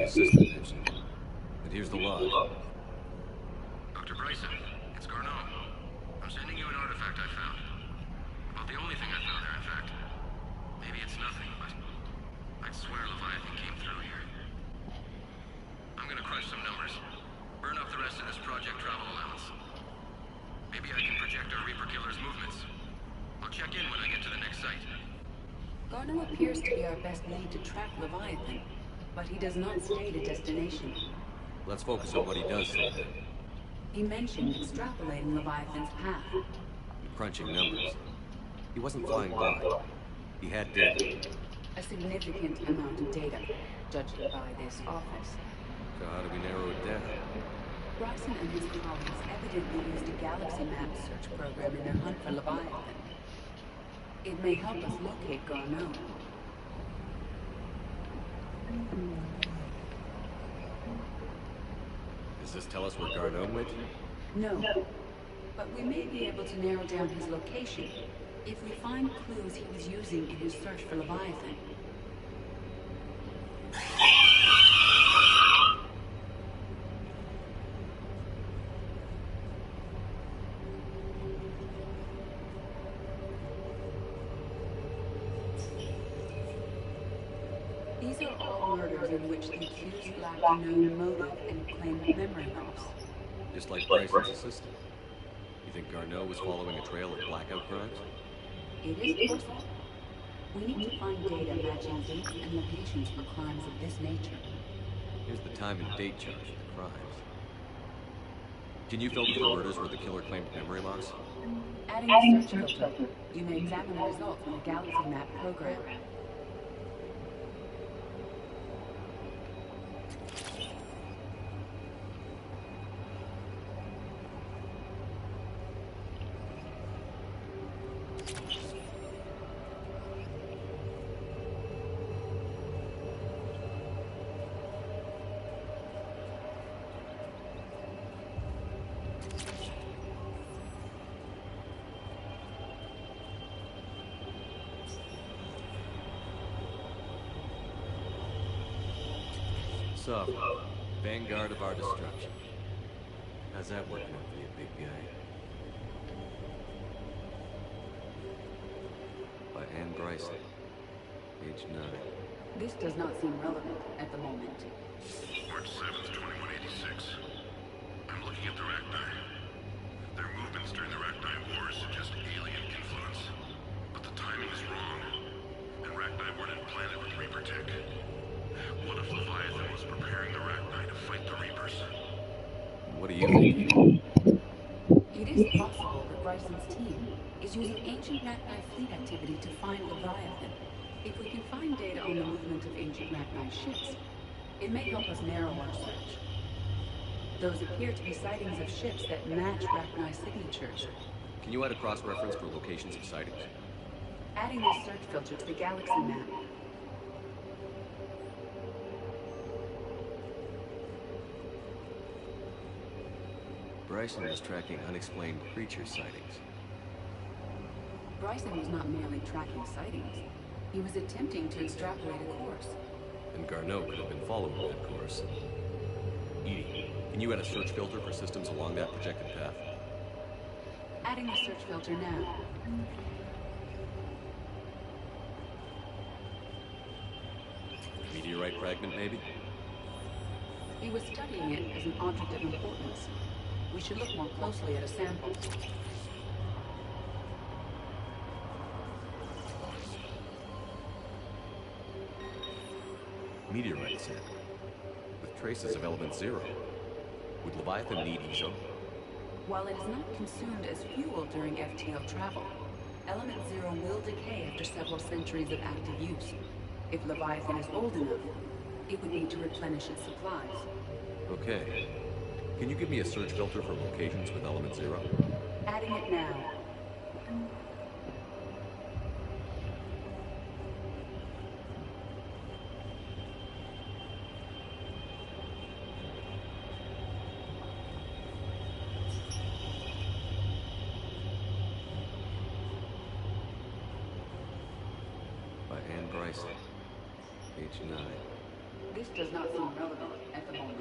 the assistant mentioned. And here's the log. Dr. Bryson, it's Garneau. I'm sending you an artifact I found. About the only thing I found there, in fact. Maybe it's nothing, but I'd swear Leviathan came through here. I'm gonna crunch some numbers. Burn up the rest of this project travel allowance. Maybe I can project our Reaper Killer's movements. I'll check in when I get to the next site. Garneau appears to be our best lead to track Leviathan, but he does not state a destination. Let's focus on what he does say. He mentioned extrapolating Leviathan's path. Crunching numbers. He wasn't flying by. He had data. A significant amount of data, judged by this office. So how do we narrow it down? Bryson and his colleagues evidently used a galaxy map search program in their hunt for Leviathan. It may help us locate Garneau. Does this tell us where Garneau went? No, but we may be able to narrow down his location if we find clues he was using in his search for Leviathan. These are all murders in which the accused lacked a known motive and claimed memory loss. Just like Bryson's assistant. You think Garneau was following a trail of blackout crimes? It is possible. We need to find data matching dates and locations for crimes of this nature. Here's the time and date charge of the crimes. Can you filter for murders where the killer claimed memory loss? Adding a search filter, you may examine the results from the galaxy map program. So, vanguard of our destruction. How's that working out for you, big guy? By Anne Bryson, age 9. This does not seem relevant at the moment. March 7th, 2186. I'm looking at the Rachni. Their movements during the Rachni Wars suggest alien influence. But the timing is wrong. And Rachni weren't implanted with Reaper tech. What if Leviathan was preparing the Rachni to fight the Reapers? What do you think? It is possible that Bryson's team is using ancient Rachni fleet activity to find Leviathan. If we can find data on the movement of ancient Rachni ships, it may help us narrow our search. Those appear to be sightings of ships that match Rachni signatures. Can you add a cross-reference for locations of sightings? Adding this search filter to the galaxy map. Bryson was tracking unexplained creature sightings. Bryson was not merely tracking sightings. He was attempting to extrapolate a course. And Garneau could have been following that course. Edie, can you add a search filter for systems along that projected path? Adding the search filter now. Meteorite fragment, maybe? He was studying it as an object of importance. We should look more closely at a sample. Meteorite sample, with traces of element 0. Would Leviathan need ESO? While it is not consumed as fuel during FTL travel, element 0 will decay after several centuries of active use. If Leviathan is old enough, it would need to replenish its supplies. Okay. Can you give me a search filter for locations with element 0? Adding it now. By Anne Bryson, age 9. This does not seem relevant at the moment.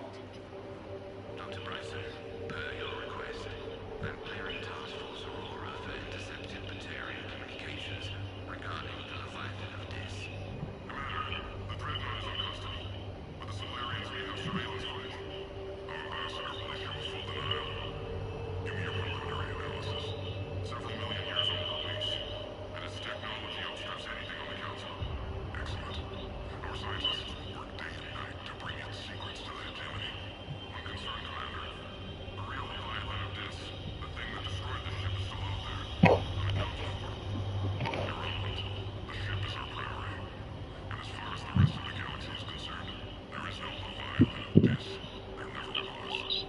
Dr. Bryson, per your request, I'm clearing Task Force Aurora for intercepted Batarian communications regarding the Leviathan of Dis. Commander, the Dreadnought is in custody. With the Solarians, we have surveillance footage. Our ambassador will issue a full denial. Give me your preliminary analysis. Several million years old at least. And its technology outstrips anything on the Council. Excellent. Our scientists will work day and night to bring its secrets to the hegemony. One concern, Commander. The real Leviathan of Dis, the thing that destroyed the ship, is still out there. Unaccounted for. Irrelevant. The ship is our priority. And as far as the rest of the galaxy is concerned, there is no Leviathan of Dis. There never was.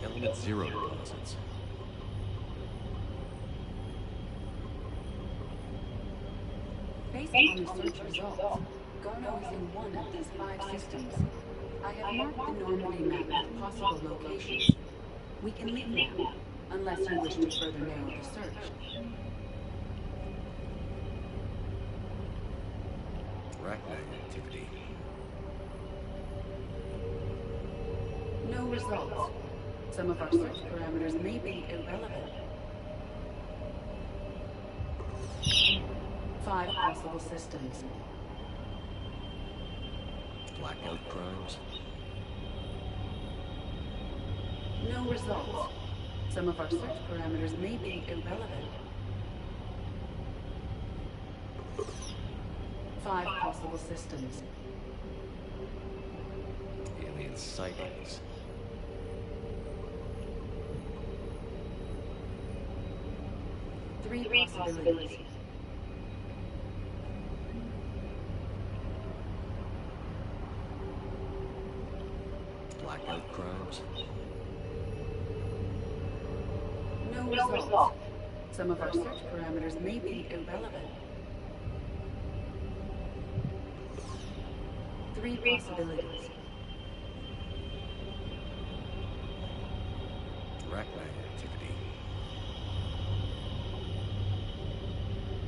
Element 0 deposits. Based on the search results, Garno is in one of these 5 systems. I have marked the Normandy map with possible locations. We can leave now, unless you wish to further narrow the search. Arachnid activity. No results. Some of our search parameters may be irrelevant. 5 possible systems. Blackout crimes. No results. Some of our search parameters may be irrelevant. 5 possible systems. Alien sightings. Three possibilities. Blackout crimes. No results. Some of our search parameters may be irrelevant. 3 possibilities. Arachnid activity.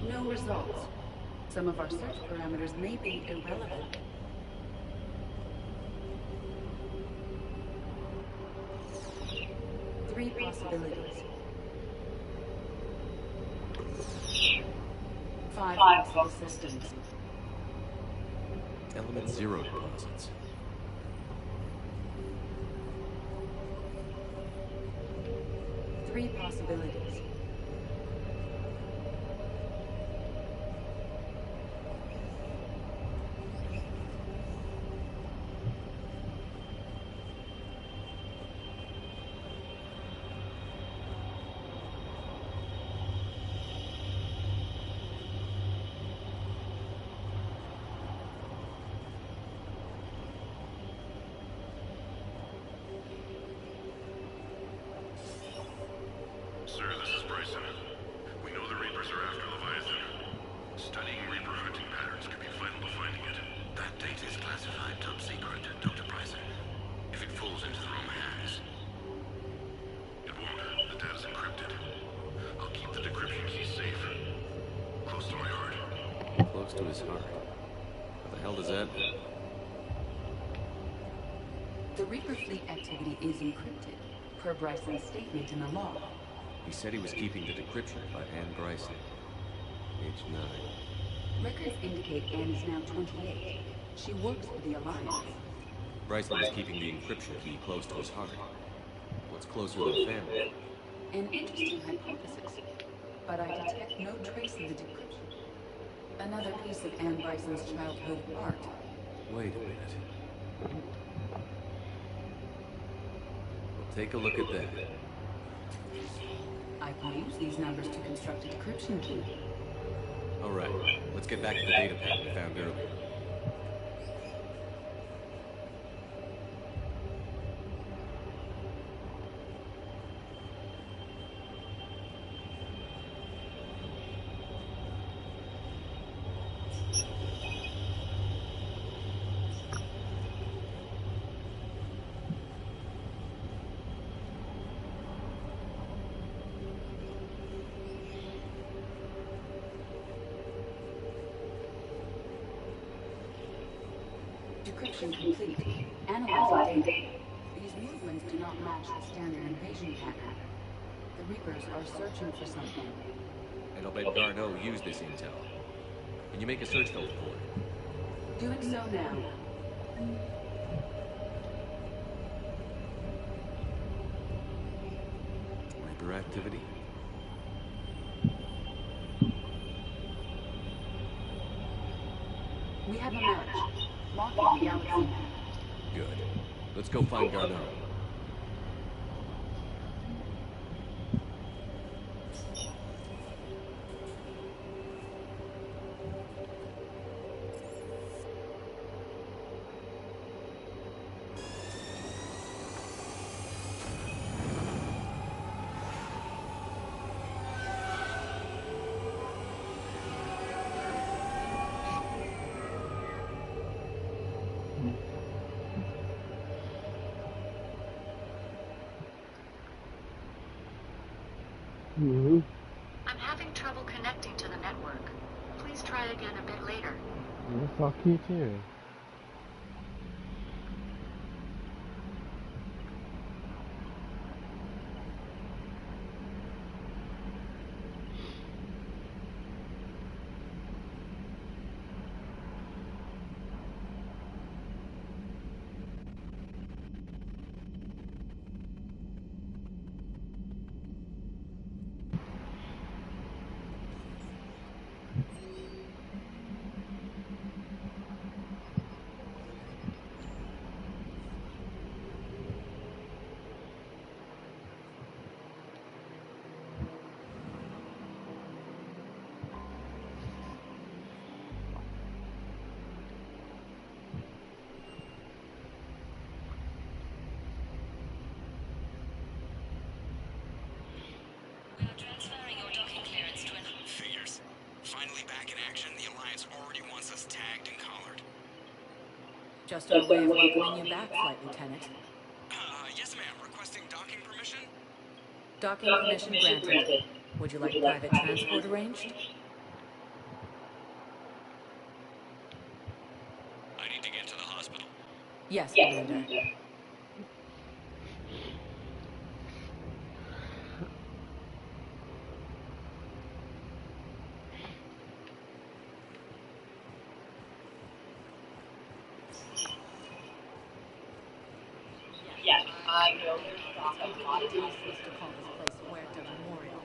No results. Some of our search parameters may be irrelevant. 3 possibilities. 5 possible systems. Element 0 deposits. 3 possibilities. Sir, this is Bryson. We know the Reapers are after Leviathan. Studying Reaper hunting patterns could be vital to finding it. That data is classified top secret, Dr. Bryson. If it falls into the wrong hands, It won't. The data's encrypted. I'll keep the decryption key safe. Close to my heart. Close to his heart. What the hell does that mean? The Reaper fleet activity is encrypted, per Bryson's statement in the log. He said he was keeping the decryption by Anne Bryson. Age 9. Records indicate Anne is now 28. She works for the Alliance. Bryson was keeping the encryption key close to his heart. What's closer than family? An interesting hypothesis, but I detect no trace of the decryption. Another piece of Anne Bryson's childhood art. Wait a minute. Take a look at that. I I can use these numbers to construct a decryption key. All right, let's get back to the data pad we found earlier. Decryption complete. Analyzing data. These movements do not match the standard invasion pattern. The Reapers are searching for something. And I'll bet Garneau used this intel. Can you make a search filter for it? Doing so now. Reaper activity? We have a match. Locking the galaxy map. Good. Let's go find Garneau. I'm having trouble connecting to the network. Please try again a bit later. Fuck you too. Figures. Finally back in action, the Alliance already wants us tagged and collared. Just our way of welcoming you back, Flight Lieutenant. Yes ma'am. Requesting docking permission? Docking permission granted. Would you like private transport arranged? I need to get to the hospital. Yes, Commander. Yes, I know there's talk a lot of Tasteless to call this place Huerta Memorial.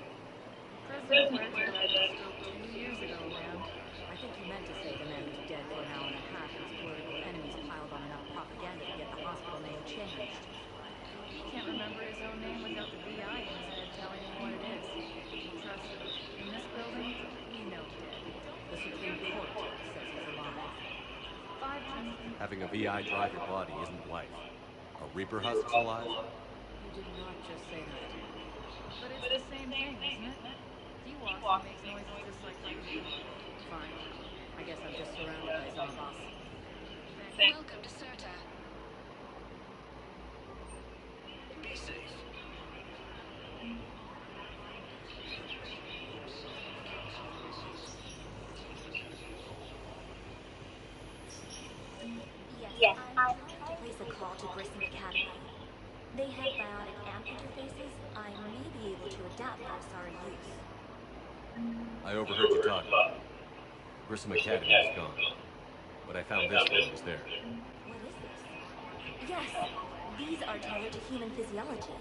President Huerta died of stroke 2 years ago, ma'am. I think you meant to say the man was dead for an hour and a half as political enemies piled on enough propaganda to get the hospital name changed. He can't remember his own name without the VI in his head telling him what it is. Trust me, in this building, we know dead. The Supreme Court says he's alive. 5 times. Having a VI drive your body isn't life. Are Reaper husks alive? You did not just say that. But it's the same thing, isn't it? He walks and makes noises just like you do. Fine. I guess I'm just surrounded by zombies. Welcome to Serta. Be safe. Yes, I'm trying to place a call to Grissom Academy. They have biotic amp interfaces I may be able to adapt for Asari use. I overheard you talking. Grissom Academy is gone. But I found this one was there. What is this? Yes, these are tailored to human physiology,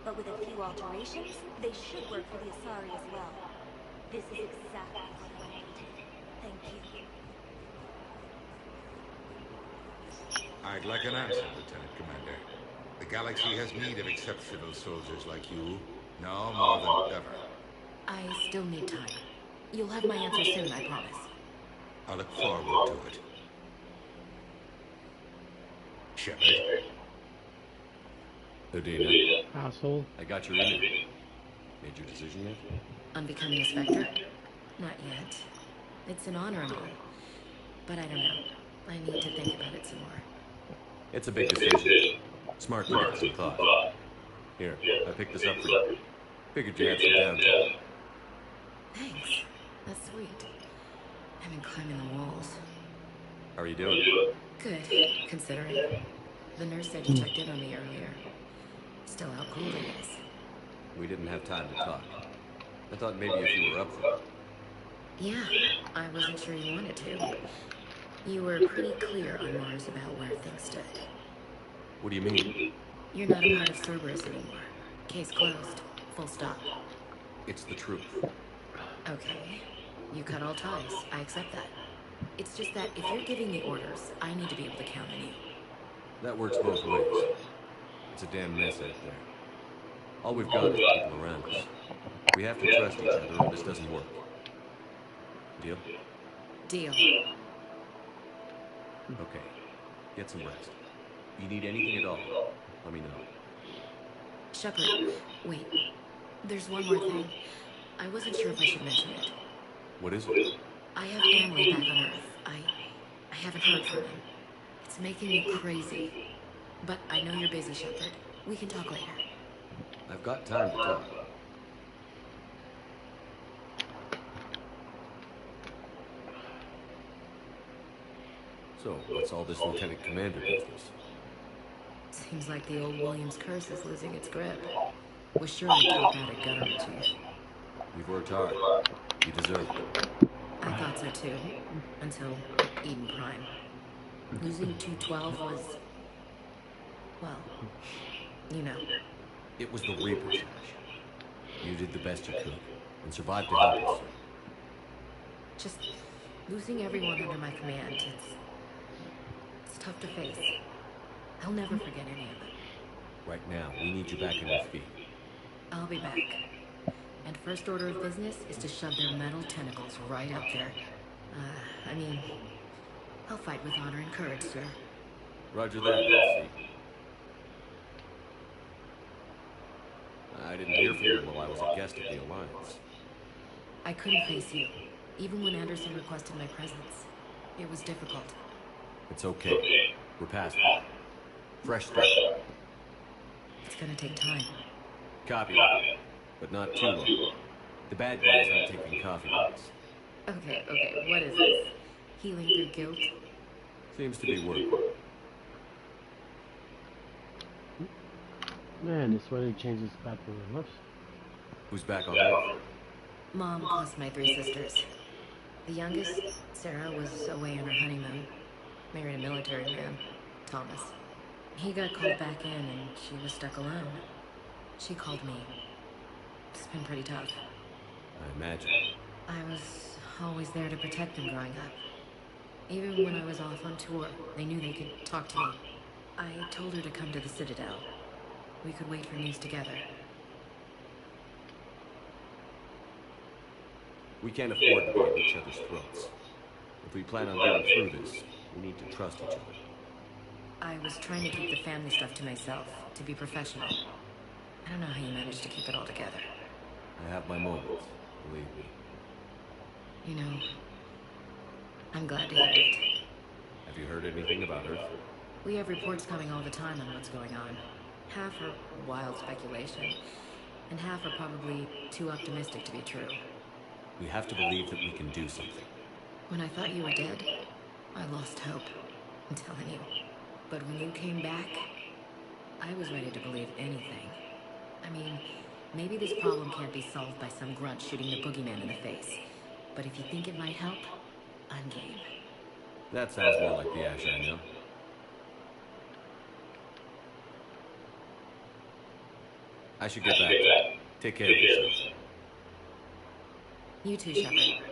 but with a few alterations, they should work for the Asari as well. This is exactly what I wanted. Thank you. I'd like an answer, Lieutenant Commander. The galaxy has need of exceptional soldiers like you, now more than ever. I still need time. You'll have my answer soon, I promise. I look forward to it. Shepard. Udina, Asshole. I got your email. Made your decision yet? On becoming a Spectre? Not yet. It's an honor and all. But I don't know. I need to think about it some more. It's a big decision. Smart to give it some thought. Here, I picked this up for you. Figured you had some downtime. Thanks. That's sweet. I've been climbing the walls. How are you doing? Good, considering. The nurse said you checked in on me earlier. Still out cold, I guess. We didn't have time to talk. I thought maybe if you were up for it. Yeah, I wasn't sure you wanted to. You were pretty clear on Mars about where things stood. What do you mean? You're not a part of Cerberus anymore. Case closed. Full stop. It's the truth. Okay. You cut all ties. I accept that. It's just that if you're giving the orders, I need to be able to count on you. That works both ways. It's a damn mess out there. All we've got is people around us. We have to trust each other or this doesn't work. Deal? Deal. Okay. Get some rest. If you need anything at all, let me know. Shepard, wait. There's one more thing. I wasn't sure if I should mention it. What is it? I have family back on Earth. I haven't heard from them. It's making me crazy. But I know you're busy, Shepard. We can talk later. I've got time to talk. So, what's all this Lieutenant Commander business? Seems like the old Williams curse is losing its grip. Was sure to take out a gunnery chief. You've worked hard. You deserve it. I thought so too. Until Eden Prime. Losing 212 was... well, you know. It was the Reaper's Ash. You did the best you could, and survived to help us. Just losing everyone under my command, it's tough to face. I'll never forget any of it. Right now, we need you back on your feet. I'll be back. And first order of business is to shove their metal tentacles right up there. I mean, I'll fight with honor and courage, sir. Roger that, let's see. I didn't hear from you while I was a guest at the Alliance. I couldn't face you, even when Anderson requested my presence. It was difficult. It's okay. We're past that. Fresh start. It's gonna take time. Copy that. But not too long. The bad guys aren't taking coffee breaks. Okay, what is this? Healing through guilt? Seems to be working. Man, this wedding changes back to the looks. Who's back on Earth? Mom plus my 3 sisters. The youngest, Sarah, was away on her honeymoon. Married a military man, Thomas. He got called back in and she was stuck alone. She called me. It's been pretty tough. I imagine. I was always there to protect them growing up. Even when I was off on tour, they knew they could talk to me. I told her to come to the Citadel. We could wait for news together. We can't afford to be at each other's throats. If we plan on getting through this, we need to trust each other. I was trying to keep the family stuff to myself, to be professional. I don't know how you managed to keep it all together. I have my moments, believe me. You know, I'm glad to hear it. Have you heard anything about Earth? We have reports coming all the time on what's going on. Half are wild speculation, and half are probably too optimistic to be true. We have to believe that we can do something. When I thought you were dead, I lost hope. I'm telling you. But when you came back, I was ready to believe anything. I mean, maybe this problem can't be solved by some grunt shooting the boogeyman in the face. But if you think it might help, I'm game. That sounds more like the Ash I know. I should get back. Take care of yourself. You too, Shepard.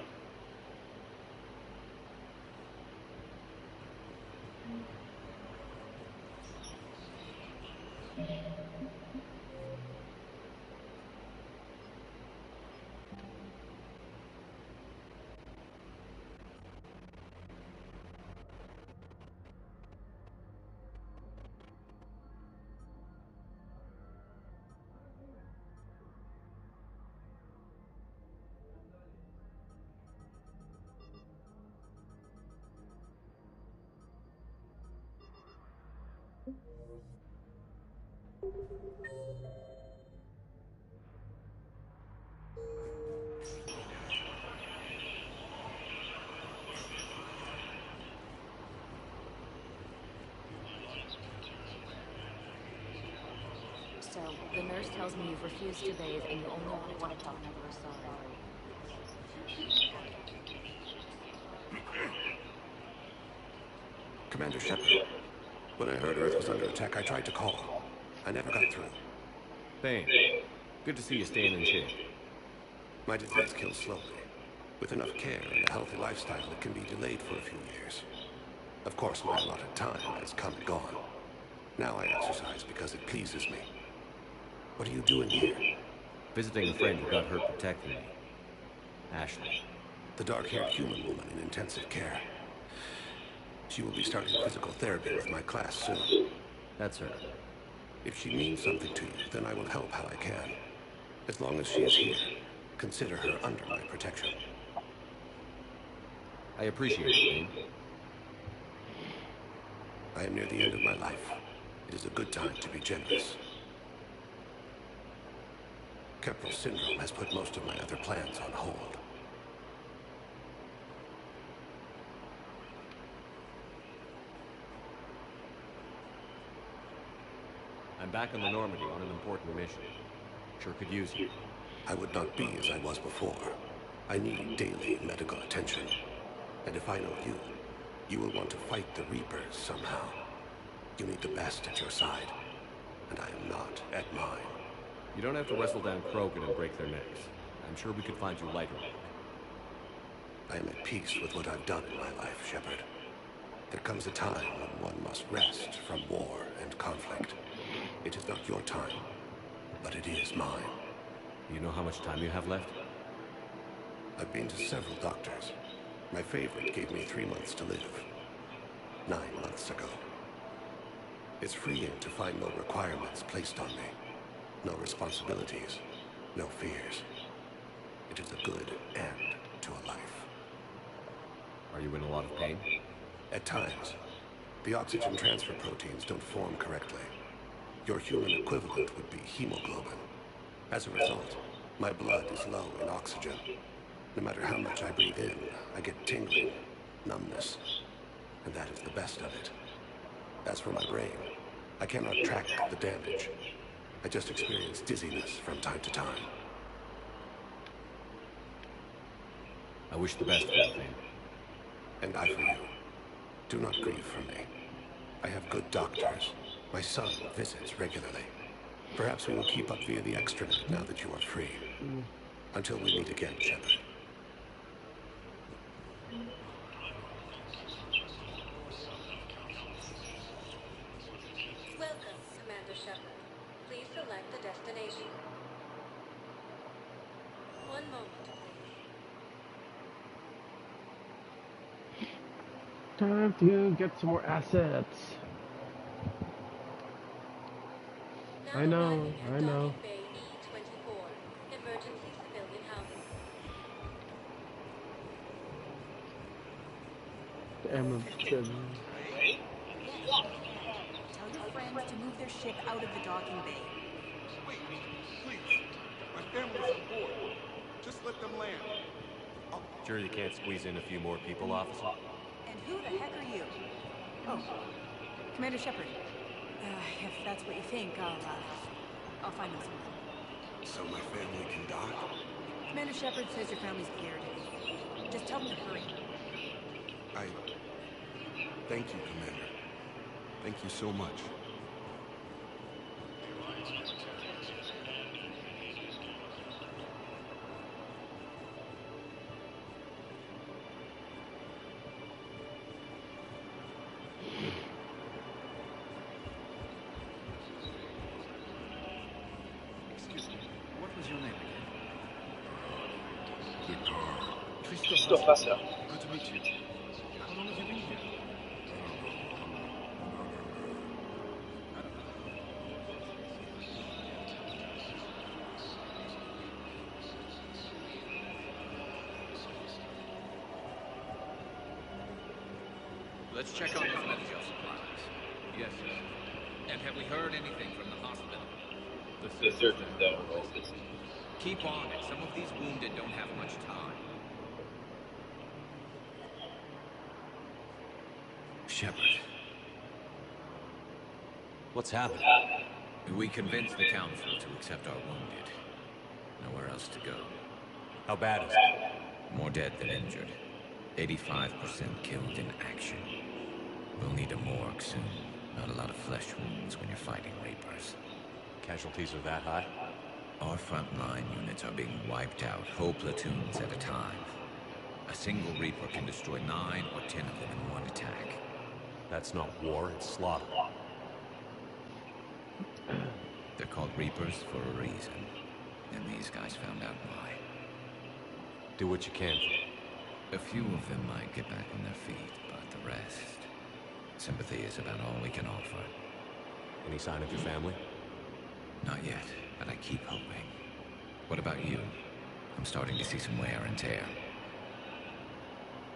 The nurse tells me you've refused to bathe and you only want to talk to the Asari. Commander Shepard, when I heard Earth was under attack, I tried to call. I never got through. Bane, good to see you staying in shape. My disease kills slowly. With enough care and a healthy lifestyle, it can be delayed for a few years. Of course, my allotted time has come and gone. Now I exercise because it pleases me. What are you doing here? Visiting a friend who got hurt protecting me. Ashley. The dark-haired human woman in intensive care. She will be starting physical therapy with my class soon. That's her. If she means something to you, then I will help how I can. As long as she is here, consider her under my protection. I appreciate it, Bane. I am near the end of my life. It is a good time to be generous. Kepler's syndrome has put most of my other plans on hold. I'm back on the Normandy on an important mission. Sure could use you. I would not be as I was before. I need daily medical attention. And if I know you, you will want to fight the Reapers somehow. You need the best at your side. And I am not at mine. You don't have to wrestle down Krogan and break their necks. I'm sure we could find you lighter work. I am at peace with what I've done in my life, Shepard. There comes a time when one must rest from war and conflict. It is not your time, but it is mine. You know how much time you have left? I've been to several doctors. My favorite gave me 3 months to live. 9 months ago. It's freeing to find no requirements placed on me. No responsibilities, no fears. It is a good end to a life. Are you in a lot of pain? At times. The oxygen transfer proteins don't form correctly. Your human equivalent would be hemoglobin. As a result, my blood is low in oxygen. No matter how much I breathe in, I get tingling, numbness, and that is the best of it. As for my brain, I cannot track the damage. I just experience dizziness from time to time. I wish the best for you, Bane. And I for you. Do not grieve for me. I have good doctors. My son visits regularly. Perhaps we will keep up via the extranet now that you are free. Until we meet again, Shepard. Welcome, Commander Shepard. Please select the destination. One moment, please. Time to get some more assets. Now I know, arriving at I know. Docking Bay E-24, emergency civilian housing. The Emerald Treasure. Tell your friends to move their ship out of the docking bay. Wait, please. My family's on board. Just let them land. Sure you can't squeeze in a few more people, officer? And who the heck are you? Oh, Commander Shepard. If that's what you think, I'll find them someone. So my family can dock? Commander Shepard says your family's scared. Just tell them to hurry. Thank you, Commander. Thank you so much. Excuse me, what was your name again? Christopher, sir. Good to meet you. How long have you been here? Let's check on those medical supplies. Yes, sir. And have we heard anything from the hospital? The surgeons don't. Keep on it. Some of these wounded don't have much time. Shepard. What's happened? We convinced the council to accept our wounded. Nowhere else to go. How bad is it? More dead than injured. 85% killed in action. We'll need a morgue soon. Not a lot of flesh wounds when you're fighting Reapers. Casualties are that high? Our frontline units are being wiped out, whole platoons at a time. A single Reaper can destroy 9 or 10 of them in one attack. That's not war, it's slaughter. They're called Reapers for a reason. And these guys found out why. Do what you can. A few of them might get back on their feet, but the rest... Sympathy is about all we can offer. Any sign of your family? Not yet, but I keep hoping. What about you? I'm starting to see some wear and tear.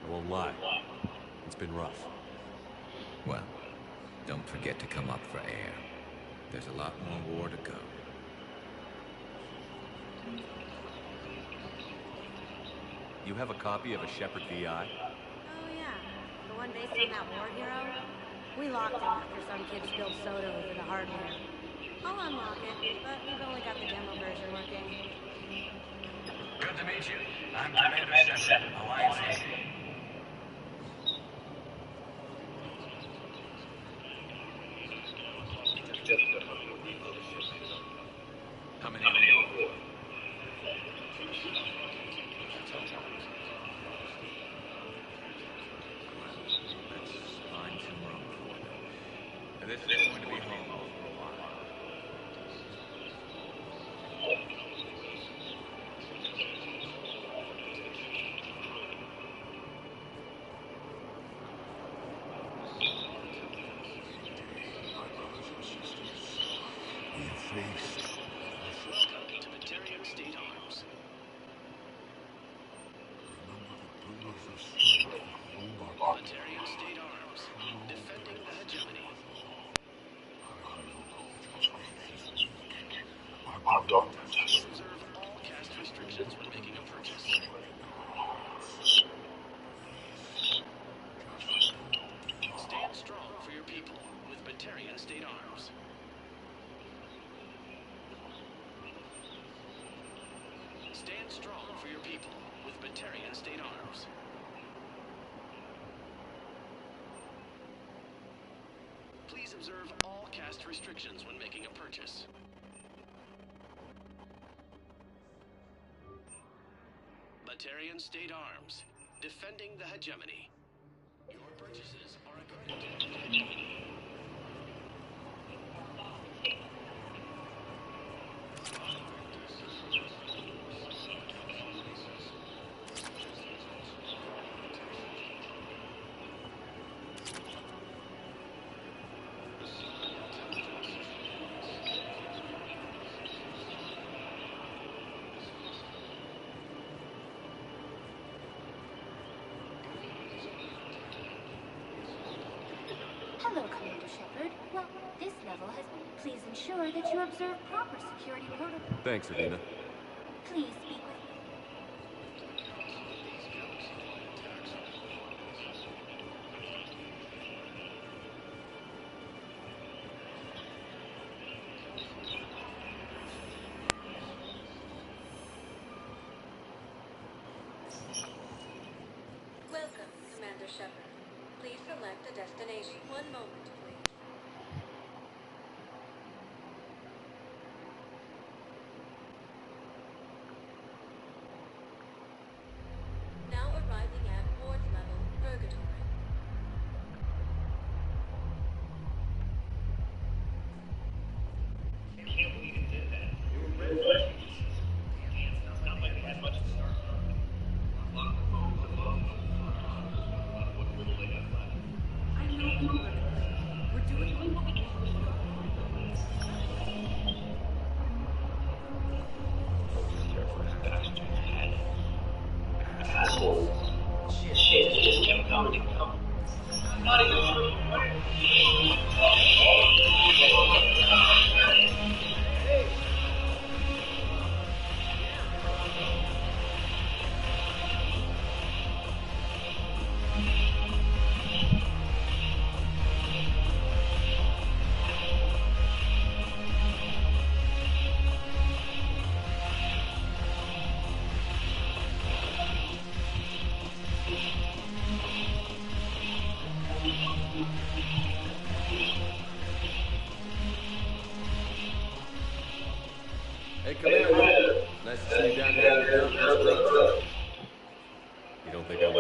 I won't lie. It's been rough. Well, don't forget to come up for air. There's a lot more war to go. You have a copy of a Shepherd VI? Oh yeah, the one based on that war hero? We locked him after some kid spilled soda over the hardware. I'll unlock it, but we've only got the demo version working. Good to meet you. I'm Commander Shepherd, Alliance AC. How many? This is going to be home for a while. Welcome to Batarian State Arms. Batarian State Arms, defending the hegemony. Observe all caste restrictions when making a purchase. Stand strong for your people with Batarian State Arms. Stand strong for your people with Batarian State Arms. Please observe all caste restrictions when making a purchase. Batarian State Arms, defending the hegemony. Your purchases are accredited. Hello, Commander Shepard. Well, this level has... Please ensure that you observe proper security protocol. Thanks, Adina. Please speak with... Welcome, Commander Shepard. Please select a destination. One moment, please. Now arriving at fourth level, Purgatory. I can't believe it did that. You were red. It's not like they had much to start from. Lock the phones above. What little they got left. I know we're doing it. Asshole. Shit, just kept coming and coming. I'm not even sure where.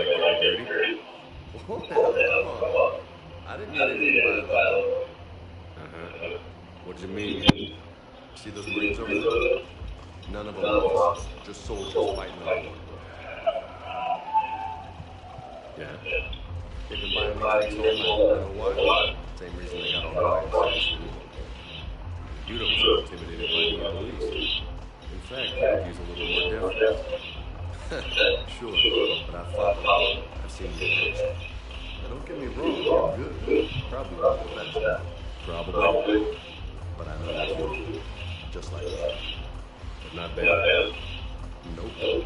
like getting dirty? Whoa, now, come on. I didn't mean anything by that. Uh-huh. What do you mean? See those Marines over there? None of them officers, just soldiers fighting the war. Yeah? They've been buying these things all night. You know why? Same reason they got all quiet. You don't seem intimidated by the police. In fact, you could use a little more deference. Sure, but I've fought them. I've seen you in action. Now, don't get me wrong, you're good. Probably one of the best. Probably. But I know that too. Just like that. But not bad. Nope.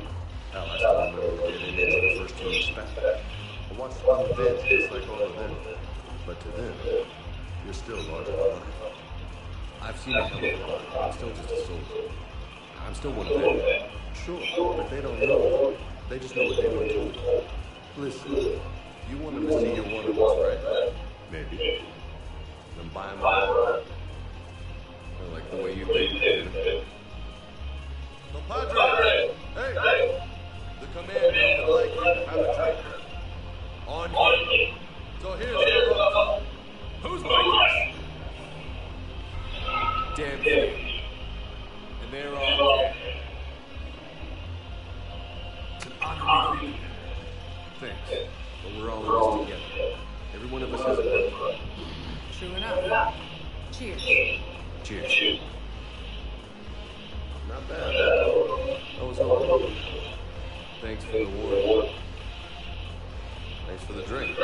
Hell, I still remember getting into the first team spec. I watched them on the vids just like all of them. But to them, you're still larger than life. I've seen a hell of a lot. I'm still just a soldier. I'm still one of them. Sure, but they don't know. They just know what they've been told. Listen, you want them to see you're one of us, right? Maybe. Then buy them out. I like the way you think. So, Padre! Hey! The commander would like you to have a drink. On you. So here's the vote. Who's Vikings? Damn few. And they're all dead. It's an honor to meet you. Thanks. But we're all in this together. Every one of us has a part. True enough. Cheers. Cheers. Not bad. I was hoping. Thanks for the warning. Thanks for the drink.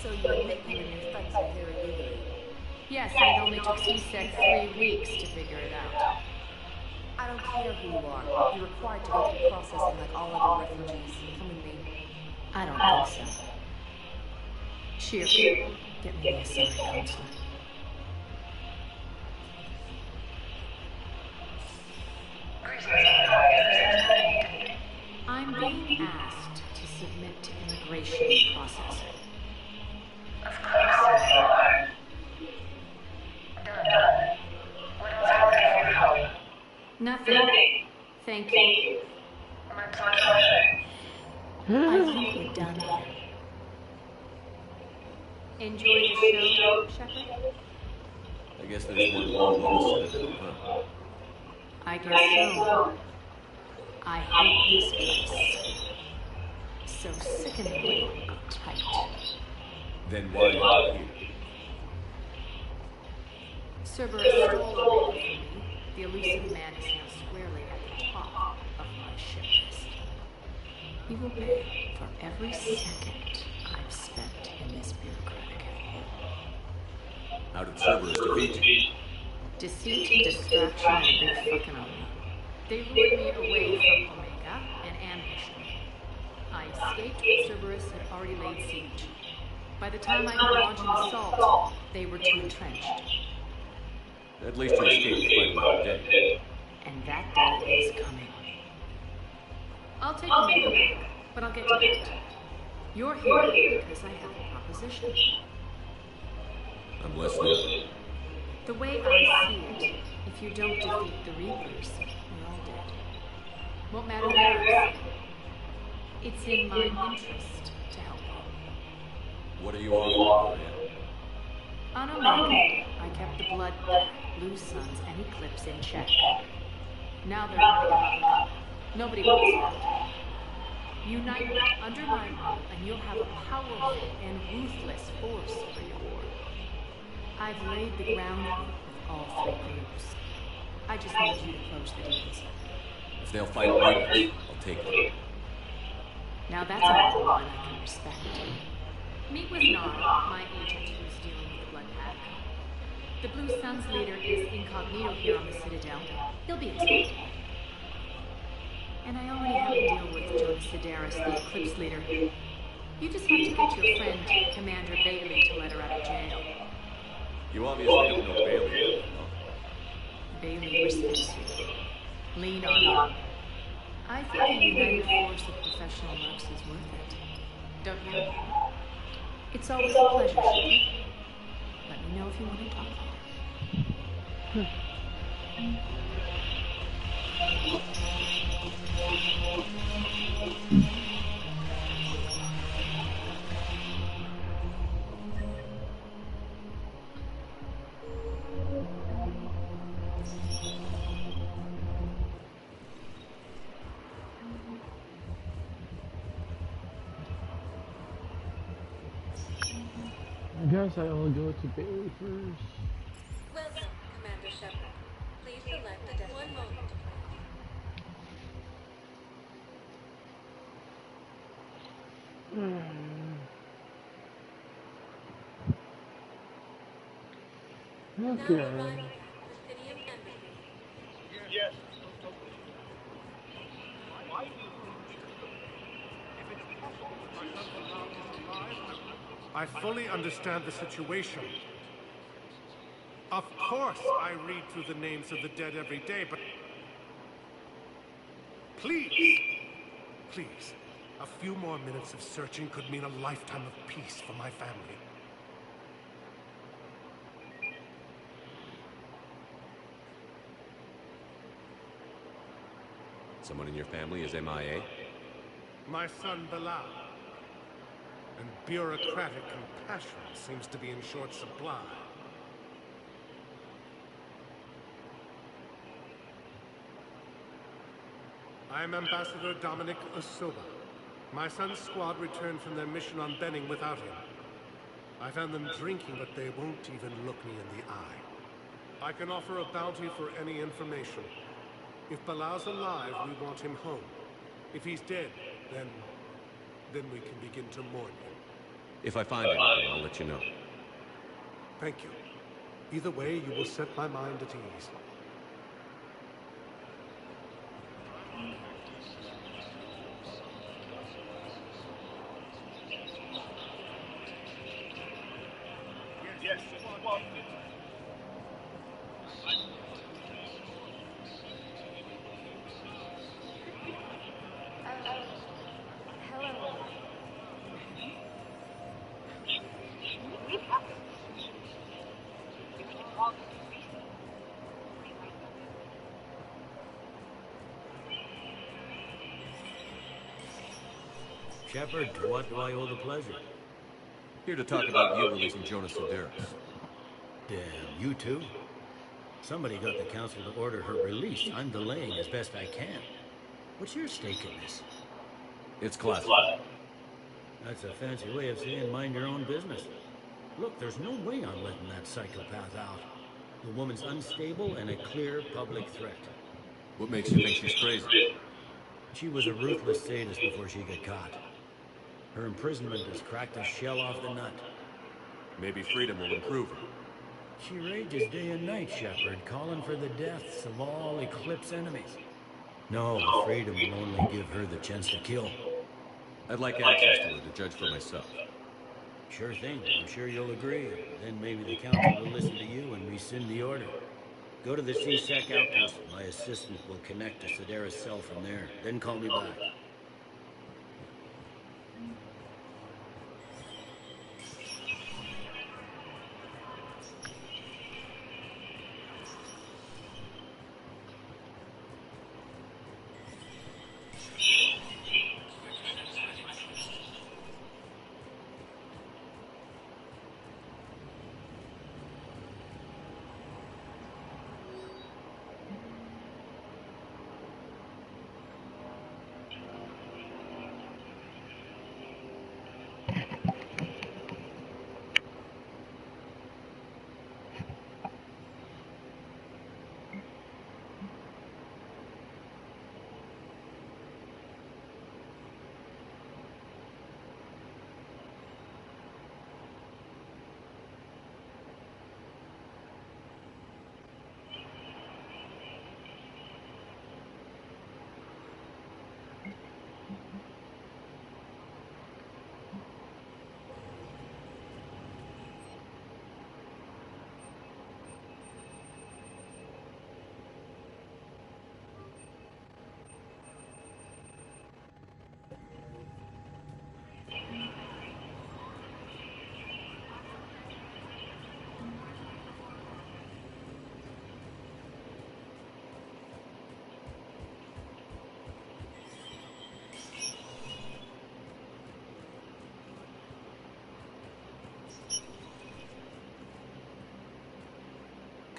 So you admit you and your thugs are here illegally? Yes, and it only took CSEC 3 weeks to figure it out. I don't care who you are. You're required to go through processing like all other refugees. Come with me. I don't think so. Cheers. Get me a sorry counselor. I'm being asked to submit to immigration processing. Of course you are. Done. What else can I do for you? Nothing. Thank you. My pleasure. I think we're done here. Enjoy the show, Shepard? I guess there's one more way to set it up, huh? I guess so. I hate this place. So sickeningly uptight. Then why are you here? Cerberus stole away from me. The elusive man is now squarely at the top of my ship list. He will pay for every second I've spent in this bureaucratic hell. How did Cerberus defeat you? Deceit, distraction, and big fucking on me. They lured me away from Omega and ambushing me. I escaped, but Cerberus had already laid siege. By the time I could launch an assault, they were too entrenched. At least you escaped the fight with dead. And that day is coming. I'll take Omega back, but I'll get to that. You're here because I have a proposition. I'm listening. The way I see it, if you don't defeat the Reapers, we're all dead. Won't matter where I see. It's in my interest to help you. What are you offering? On Omega, I kept the Blood Pack, Blue Suns, and Eclipse in check. Now they're running amok. Nobody wants that. Unite under my rule, and you'll have a powerful and ruthless force for your war. I've laid the groundwork with all three groups. I just need you to close the deals. If they'll fight Reapers, I'll take them. Now that's a one I can respect. Meet with Nara, my agent who's dealing with the Blood Pack. The Blue Suns leader is incognito here on the Citadel. He'll be expected. And I already have a deal with Jonas Sedaris, the Eclipse leader. You just have to get your friend, Commander Bailey, to let her out of jail. You obviously don't know Bailey. Bailey respects you. Lean on me. I think a united force of professional mercs is worth it. Don't you? It's always a pleasure, Shepard. Let me know if you want to talk. I guess I'll go to Bailey first. Welcome, Commander Shepard. Please select a destination. One moment, please. Okay. Now arriving at Presidium Embassy. Yes. Why do you think we took them? If it's possible that my son Bilal is alive, I fully understand the situation. Of course I read through the names of the dead every day, but... Please! Please. A few more minutes of searching could mean a lifetime of peace for my family. Someone in your family is MIA? My son Bilal. And bureaucratic compassion seems to be in short supply. I am Ambassador Dominic Osoba. My son's squad returned from their mission on Benning without him. I found them drinking, but they won't even look me in the eye. I can offer a bounty for any information. If Bilal's alive, we want him home. If he's dead, then we can begin to mourn him. If I find anything, I'll let you know. Thank you. Either way, you will set my mind at ease. Yes, well, Hello. Shepard, to what do I owe the pleasure? Here to talk about you releasing Jonas Sedaris. Damn, you too? Somebody got the council to order her release. I'm delaying as best I can. What's your stake in this? It's classified. That's a fancy way of saying mind your own business. Look, there's no way I'm letting that psychopath out. The woman's unstable and a clear public threat. What makes you think she's crazy? She was a ruthless sadist before she got caught. Her imprisonment has cracked a shell off the nut. Maybe freedom will improve her. She rages day and night, Shepard, calling for the deaths of all Eclipse enemies. No, freedom will only give her the chance to kill. I'd like access to her to judge for myself. Sure thing. I'm sure you'll agree. Then maybe the council will listen to you and rescind the order. Go to the CSEC outpost. My assistant will connect to Sedaris' cell from there. Then call me back.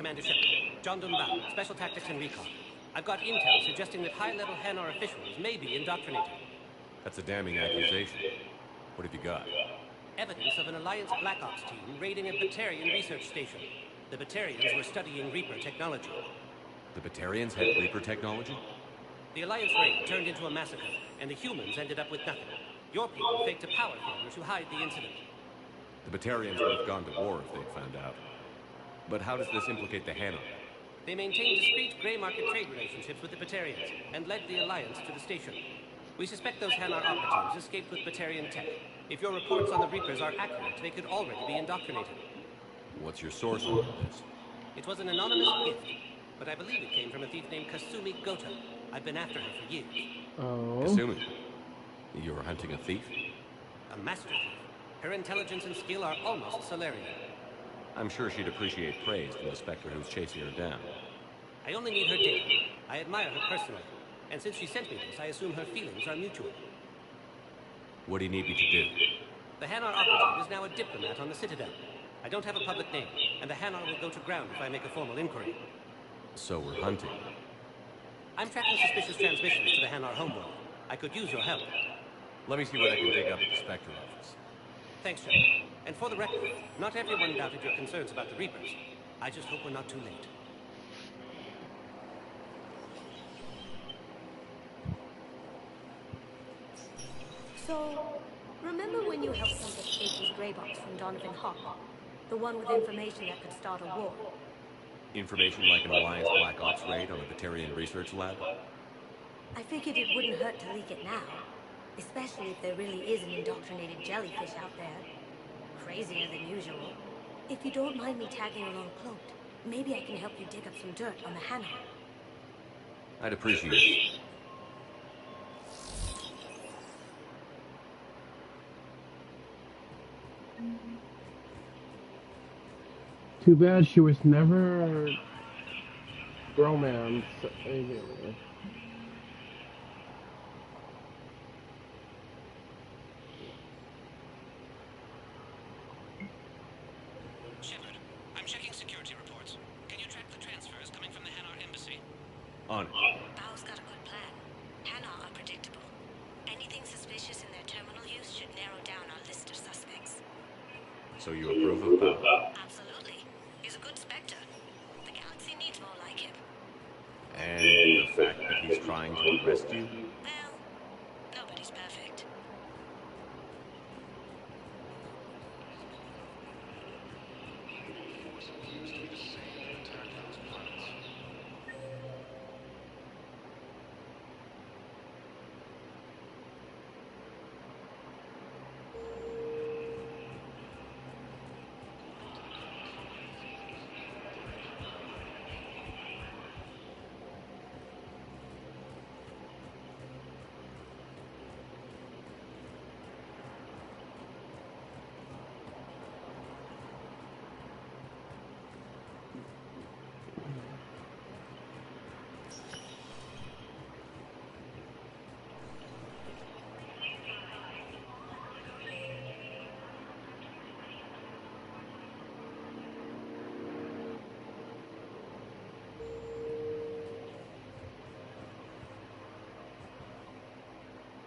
Commander Shepard. John Dunbar, Special Tactics and Recon. I've got intel suggesting that high-level Hanar officials may be indoctrinated. That's a damning accusation. What have you got? Evidence of an Alliance Black Ops team raiding a Batarian research station. The Batarians were studying Reaper technology. The Batarians had Reaper technology? The Alliance raid turned into a massacre, and the humans ended up with nothing. Your people faked a power failure to hide the incident. The Batarians would have gone to war if they'd found out. But how does this implicate the Hanar? They maintained discreet gray market trade relationships with the Batarians, and led the Alliance to the station. We suspect those Hanar operatives escaped with Batarian tech. If your reports on the Reapers are accurate, they could already be indoctrinated. What's your source on this? It was an anonymous gift, but I believe it came from a thief named Kasumi Goto. I've been after her for years. Oh. Kasumi? You're hunting a thief? A master thief. Her intelligence and skill are almost Solarian. I'm sure she'd appreciate praise from the Spectre who's chasing her down. I only need her data. I admire her personally. And since she sent me this, I assume her feelings are mutual. What do you need me to do? The Hanar operative is now a diplomat on the Citadel. I don't have a public name, and the Hanar will go to ground if I make a formal inquiry. So we're hunting. I'm tracking suspicious transmissions to the Hanar homeworld. I could use your help. Let me see what I can dig up at the Spectre office. Thanks, Joe. And for the record, not everyone doubted your concerns about the Reapers. I just hope we're not too late. So, remember when you helped me get Casey's gray box from Donovan Hawk? The one with information that could start a war? Information like an Alliance Black Ops raid on a Batarian research lab? I figured it wouldn't hurt to leak it now. Especially if there really is an indoctrinated jellyfish out there. Crazier than usual. If you don't mind me tagging along cloaked, maybe I can help you dig up some dirt on the Hanar. I'd appreciate it. Too bad she was never romance. Shepard, I'm checking security reports. Can you track the transfers coming from the Hanar embassy? On it. Bao's got a good plan. Hanar are predictable. Anything suspicious in their terminal use should narrow down our list of suspects. So you approve of Bao? Absolutely. He's a good Spectre. The galaxy needs more like him. And the fact that he's trying to arrest you? Well, nobody's perfect.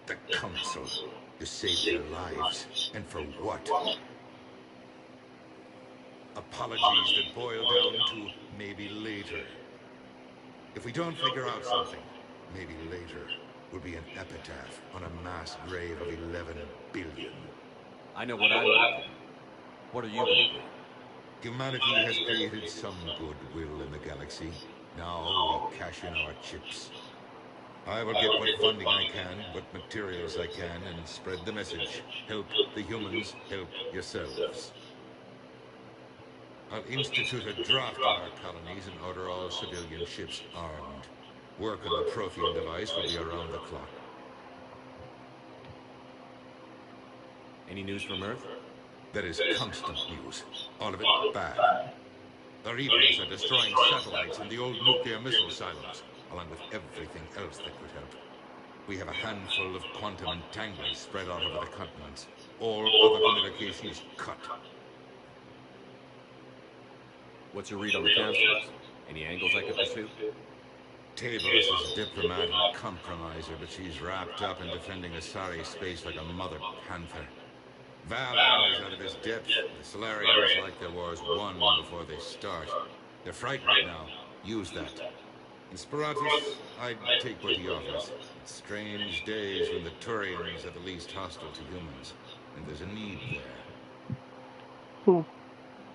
The Council. To save their lives. And for what? Apologies that boil down to maybe later. If we don't figure out something, maybe later will be an epitaph on a mass grave of 11 billion. I know what I'm going to do. What are you going to do? Humanity has created some goodwill in the galaxy. Now we cash in our chips. I will get what funding I can, what materials I can, and spread the message. Help the humans, help yourselves. I'll institute a draft on our colonies and order all civilian ships armed. Work on the Prothean device will be around the clock. Any news from Earth? There is constant news. All of it bad. The Reapers are destroying satellites and the old nuclear missile silos, along with everything else that could help. We have a handful of quantum entanglers spread out over the continents. All other communications cut. What's your read on the counselors? Any angles I could pursue? Tables is a diplomat and compromiser, but she's wrapped up in defending Asari space like a mother panther. Valen is out of his depth. The Solarians like their wars won before they start. They're frightened now. Use that. In Sparatus, I'd take what he offers. It's strange days when the Turians are the least hostile to humans, and there's a need there.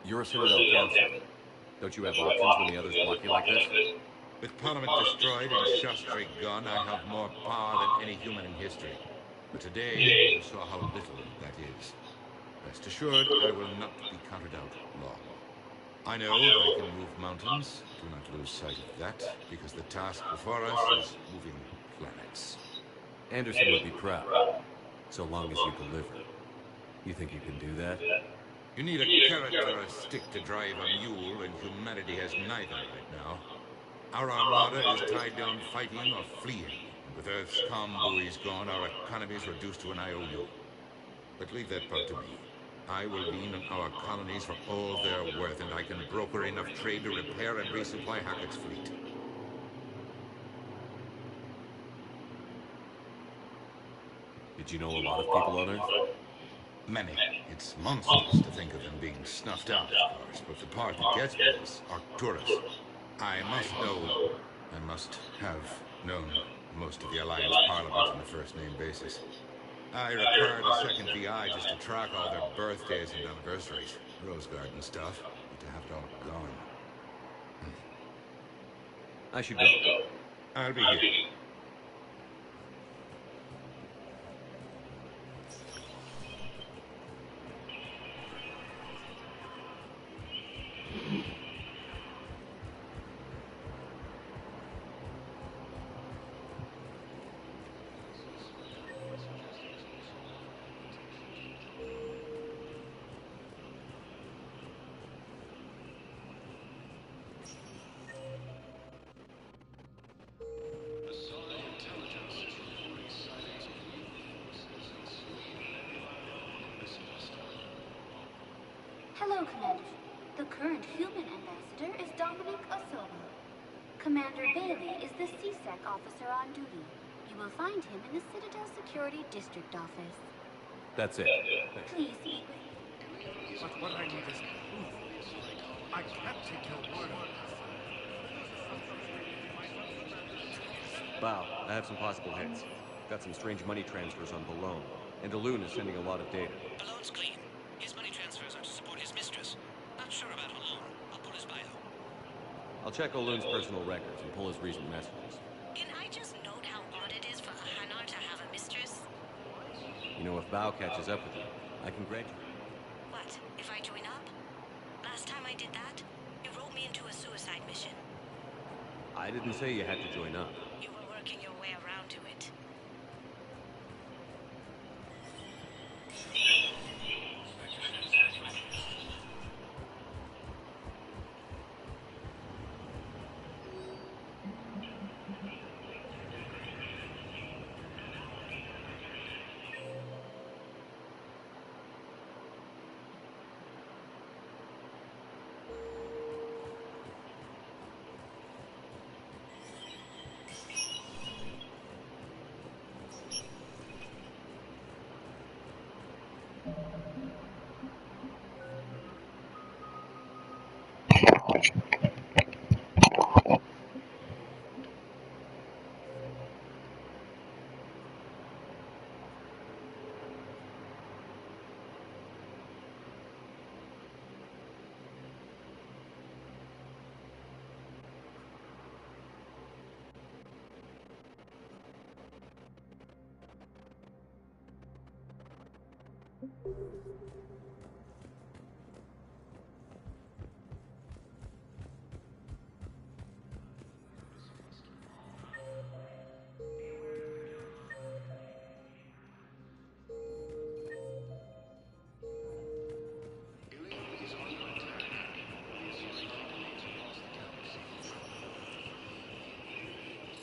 You're a Citadel counselor. Don't you have options when the others block you like this? With Parliament destroyed and Shastri gone, I have more power than any human in history. But today, you saw how little that is. Rest assured, I will not be counted out long. I know I can move mountains. Do not lose sight of that, because the task before us is moving planets. Anderson would be proud, so long as you deliver. You think you can do that? You need a carrot or a stick to drive a mule, and humanity has neither right now. Our armada is tied down fighting or fleeing. And with Earth's comm buoys gone, our economy is reduced to an IOU. But leave that part to me. I will lean on our colonies for all their worth, and I can broker enough trade to repair and resupply Hackett's fleet. Did you know a lot of people on Earth? Many. It's monstrous to think of them being snuffed out, of course, but the part that gets me is Arcturus. I must know, I must have known most of the Alliance Parliament on a first-name basis. I required a second VI just to track all their birthdays and anniversaries. Rose garden stuff, but to have it all gone. I should go. I'll be here. Hello, Commander. The current human ambassador is Dominic Osoba. Commander Bailey is the CSEC officer on duty. You will find him in the Citadel Security District office. That's it. Please speak with... But what I need is proof. I can't take your word on this. Bow, I have some possible hits. Got some strange money transfers on Balone, and Daloon is sending a lot of data. Balone's clean. His money transfers are to support his mistress. Not sure about Balone. I'll pull his bio. I'll check Oloon's personal records and pull his recent messages. Can I just note how odd it is for a Hanar to have a mistress? You know, if Bow catches up with you, I congratulate you. What, if I join up? Last time I did that, you wrote me into a suicide mission. I didn't say you had to join up. You were working your way around to it.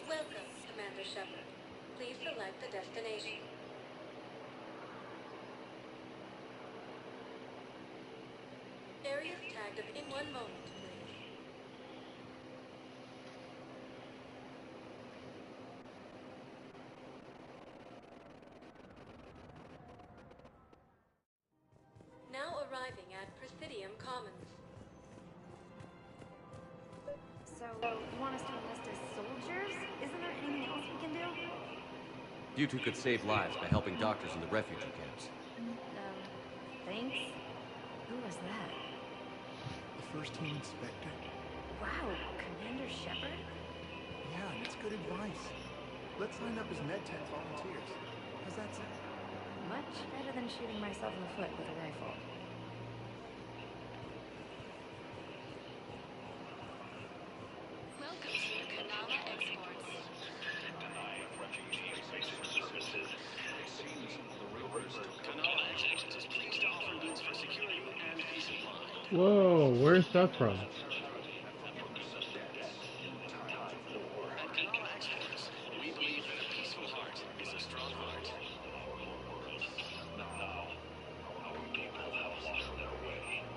Welcome, Commander Shepard. Please select a destination. Areas tagged in one moment, please. you want us to enlist as soldiers? Isn't there anything else we can do? You two could save lives by helping doctors in the refugee camps. Thanks. Who was that? The first team inspector. Wow, Commander Shepard? Yeah, and it's good advice. Let's sign up as MedTech volunteers. How's that sound? Much better than shooting myself in the foot with a rifle. Welcome to Kanala Exports. Kanala Exports is pleased to offer goods for security and peace of mind. Whoa, where's that from? At Kanala Exports, we believe that a peaceful heart is a strong heart.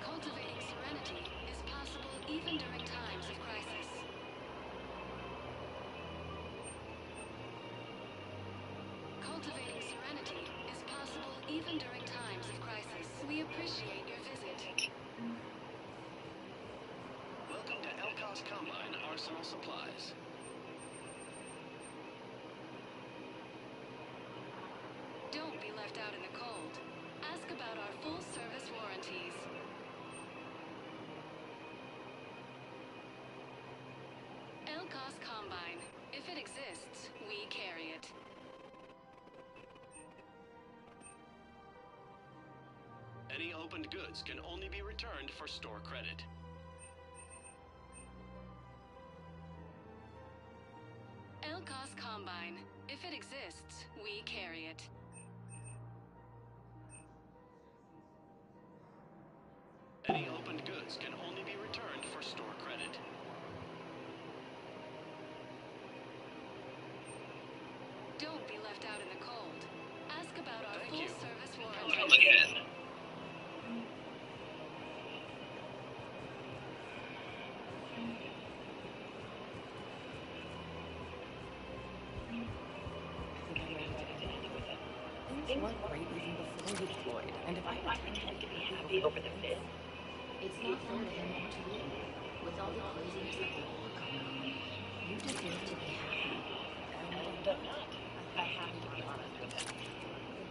Cultivating serenity is possible even during times of crisis. Cultivating serenity is possible even during times of crisis. We appreciate your visit. Welcome to Elkos Combine Arsenal Supplies. Don't be left out in the cold. Ask about our full-service warranties. Elkos Combine. If it exists, we carry it. Any opened goods can only be returned for store credit. Elkos Combine. If it exists, we carry it. Any opened goods can only be returned for store credit. Don't be left out in the cold. Ask about our Thank you. full-service Come warranties. again. Things weren't great even before you deployed, and if I pretend to be happy over this, it's not fair to him or to you. With all the craziness of the war going on, you deserve to be happy. And I'm not. I'm happy to be honest with that.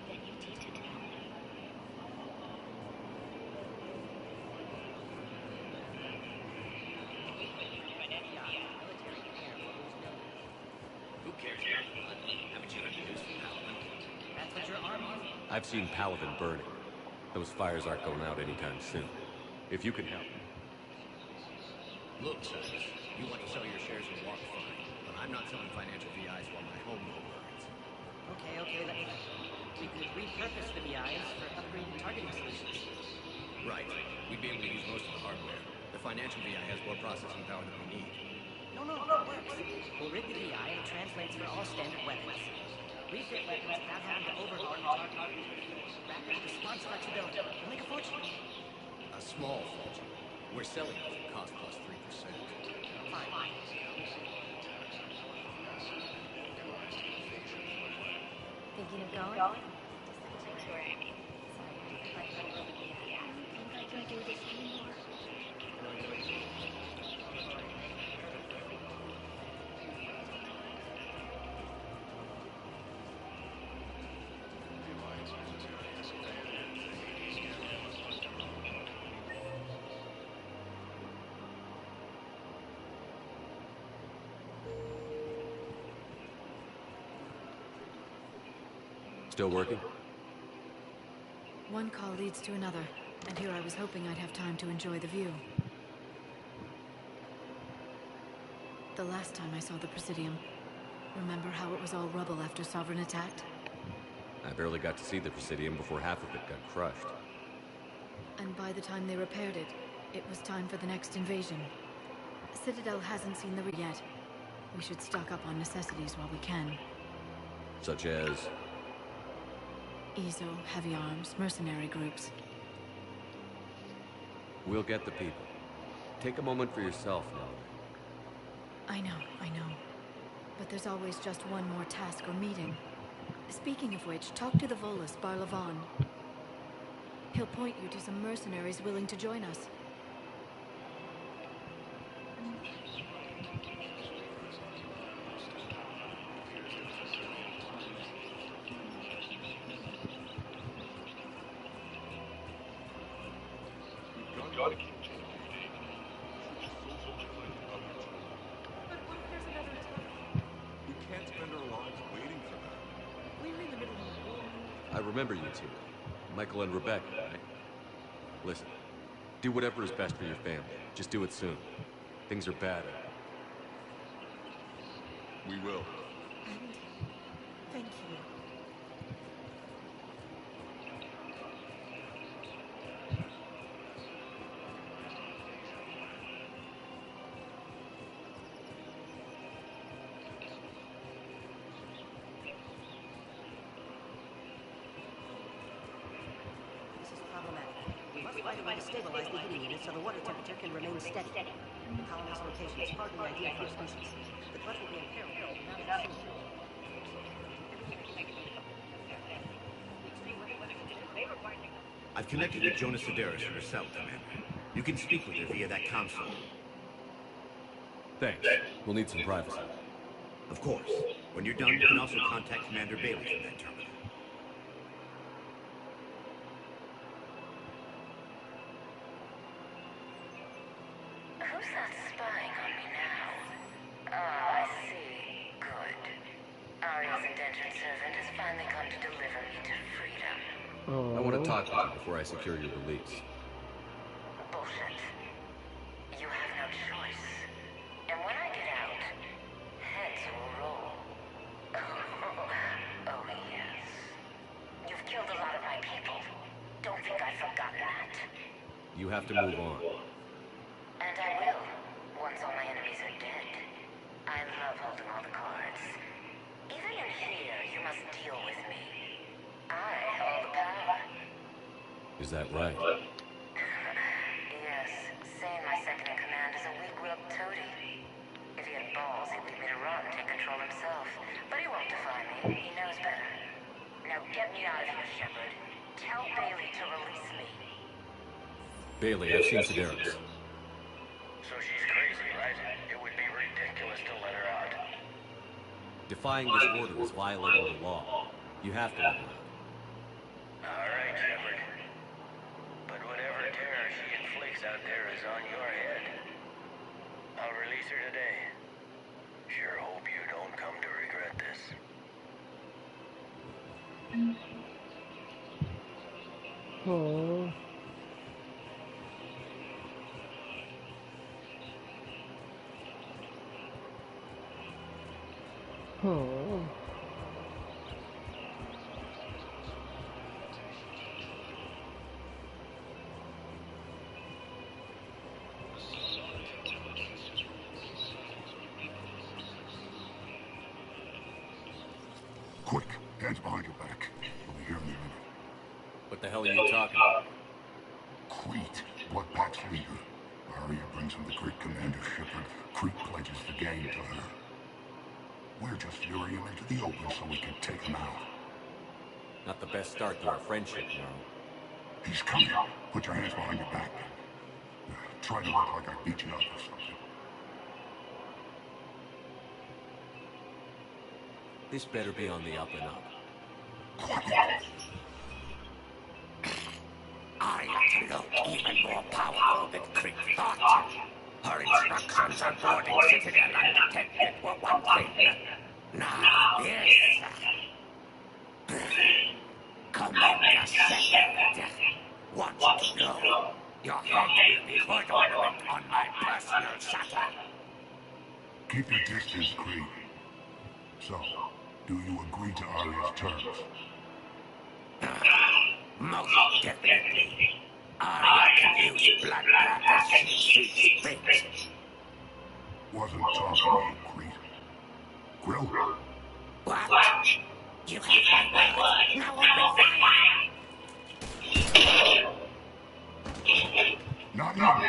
Then you need to tell him. Who cares about blood? Haven't you heard the news from Paladin? That's what your army is. I've seen Paladin burning. Those fires aren't going out anytime soon. If you can help. Look, Silas, you want to sell your shares in Walk fine, but I'm not selling financial VIs while my home loan burns. Okay, let me... We could repurpose the BIs for upgraded targeting solutions. Right. We'd be able to use most of the hardware. The financial VI has more processing power than we need. No, it works. We'll rig the BI and it translates for all standard weapons. Refit weapons without having to overhaul your target. Rapid response flexibility. You'll make a fortune. A small fortune. We're selling it for cost plus 3%. Fine. Thinking of going? Still working? One call leads to another, and here I was hoping I'd have time to enjoy the view. The last time I saw the Presidium, remember how it was all rubble after Sovereign attacked? I barely got to see the Presidium before half of it got crushed. And by the time they repaired it, it was time for the next invasion. Citadel hasn't seen the yet. We should stock up on necessities while we can. Such as... ESO, heavy arms, mercenary groups. We'll get the people. Take a moment for yourself, Melody. I know. But there's always just one more task or meeting. Speaking of which, talk to the Volus, Barlavan. He'll point you to some mercenaries willing to join us. I remember you two. Michael and Rebecca, right? Listen, do whatever is best for your family. Just do it soon. Things are bad. We will. And thank you. This is problematic. We must find a way to stabilize the heating unit so the water temperature can remain steady. The colony's location is hardly ideal for our species. The clutch will be in peril if we do not act soon. I've connected with Jonas Sedaris from her cell, Commander. You can speak with her via that console. Thanks. We'll need some privacy. Of course. When you're done, you can also contact Commander Bailey from that terminal. Who's that spying on me now? Oh, I see. Good. Ariel's indentured servant has finally come to deliver me to freedom. I want to talk to you before I secure your release. Bullshit. You have no choice. And when I get out, heads will roll. Oh, yes. You've killed a lot of my people. Don't think I've forgotten that. You have to move on. And I will, once all my enemies are dead. I love holding all the cards. Even in here, you must deal with me. I have all the power. Is that right? Yes, saying my second in command is a weak-willed toady. If he had balls, he'd leave me to run, take control himself. But he won't defy me. He knows better. Now get me out of here, Shepard. Tell Bailey to release me. Bailey, I've seen Sedaris. So she's crazy, right? It would be ridiculous to let her out. Defying this order is violating the law. You have to let her out. All right, Shepard. But whatever terror she inflicts out there is on your head. I'll release her today. Sure hope you don't come to regret this. Oh. Oh. Quick, hands behind your back. We'll be here in a minute. What the hell are you talking about? Crete, Blood Pack's leader. Arya brings him the great commander Shepard. Crete pledges the game to her. We're just luring him into the open so we can take him out. Not the best start to our friendship, no. He's coming. Put your hands behind your back. Try to look like I beat you up or something. This better be on the up and up. Quiet. Arya looked even more powerful than Crete thought. Her instructions on boarding Citadel undetected were one thing. Now this... Commander Shepard wants to know your head will be hood ornament on my personal shutter. Keep your distance, Crete. So, do you agree to Arya's terms? Most definitely. Arya can use blood as she sees fit. Wasn't talking to you, Crete. Grill? What? You have my word. Now open fire! Not now.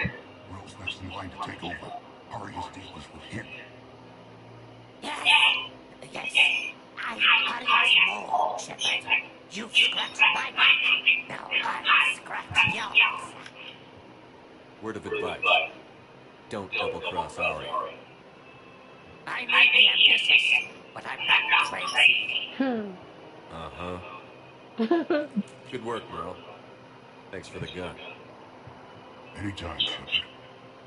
Grill's next in line to take over. Arya's deal is with him. Yes. I more, Shepard. You scratched my back. Now I scratch yours. Word of advice. Don't double-cross Arya. I may be ambitious, but I'm not crazy. Uh-huh. Good work, Merle. Thanks for the gun. Anytime, Shepard.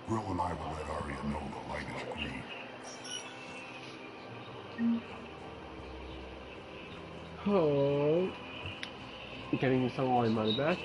Grill and I will let Arya know the light is green. Oh. getting some of my money back.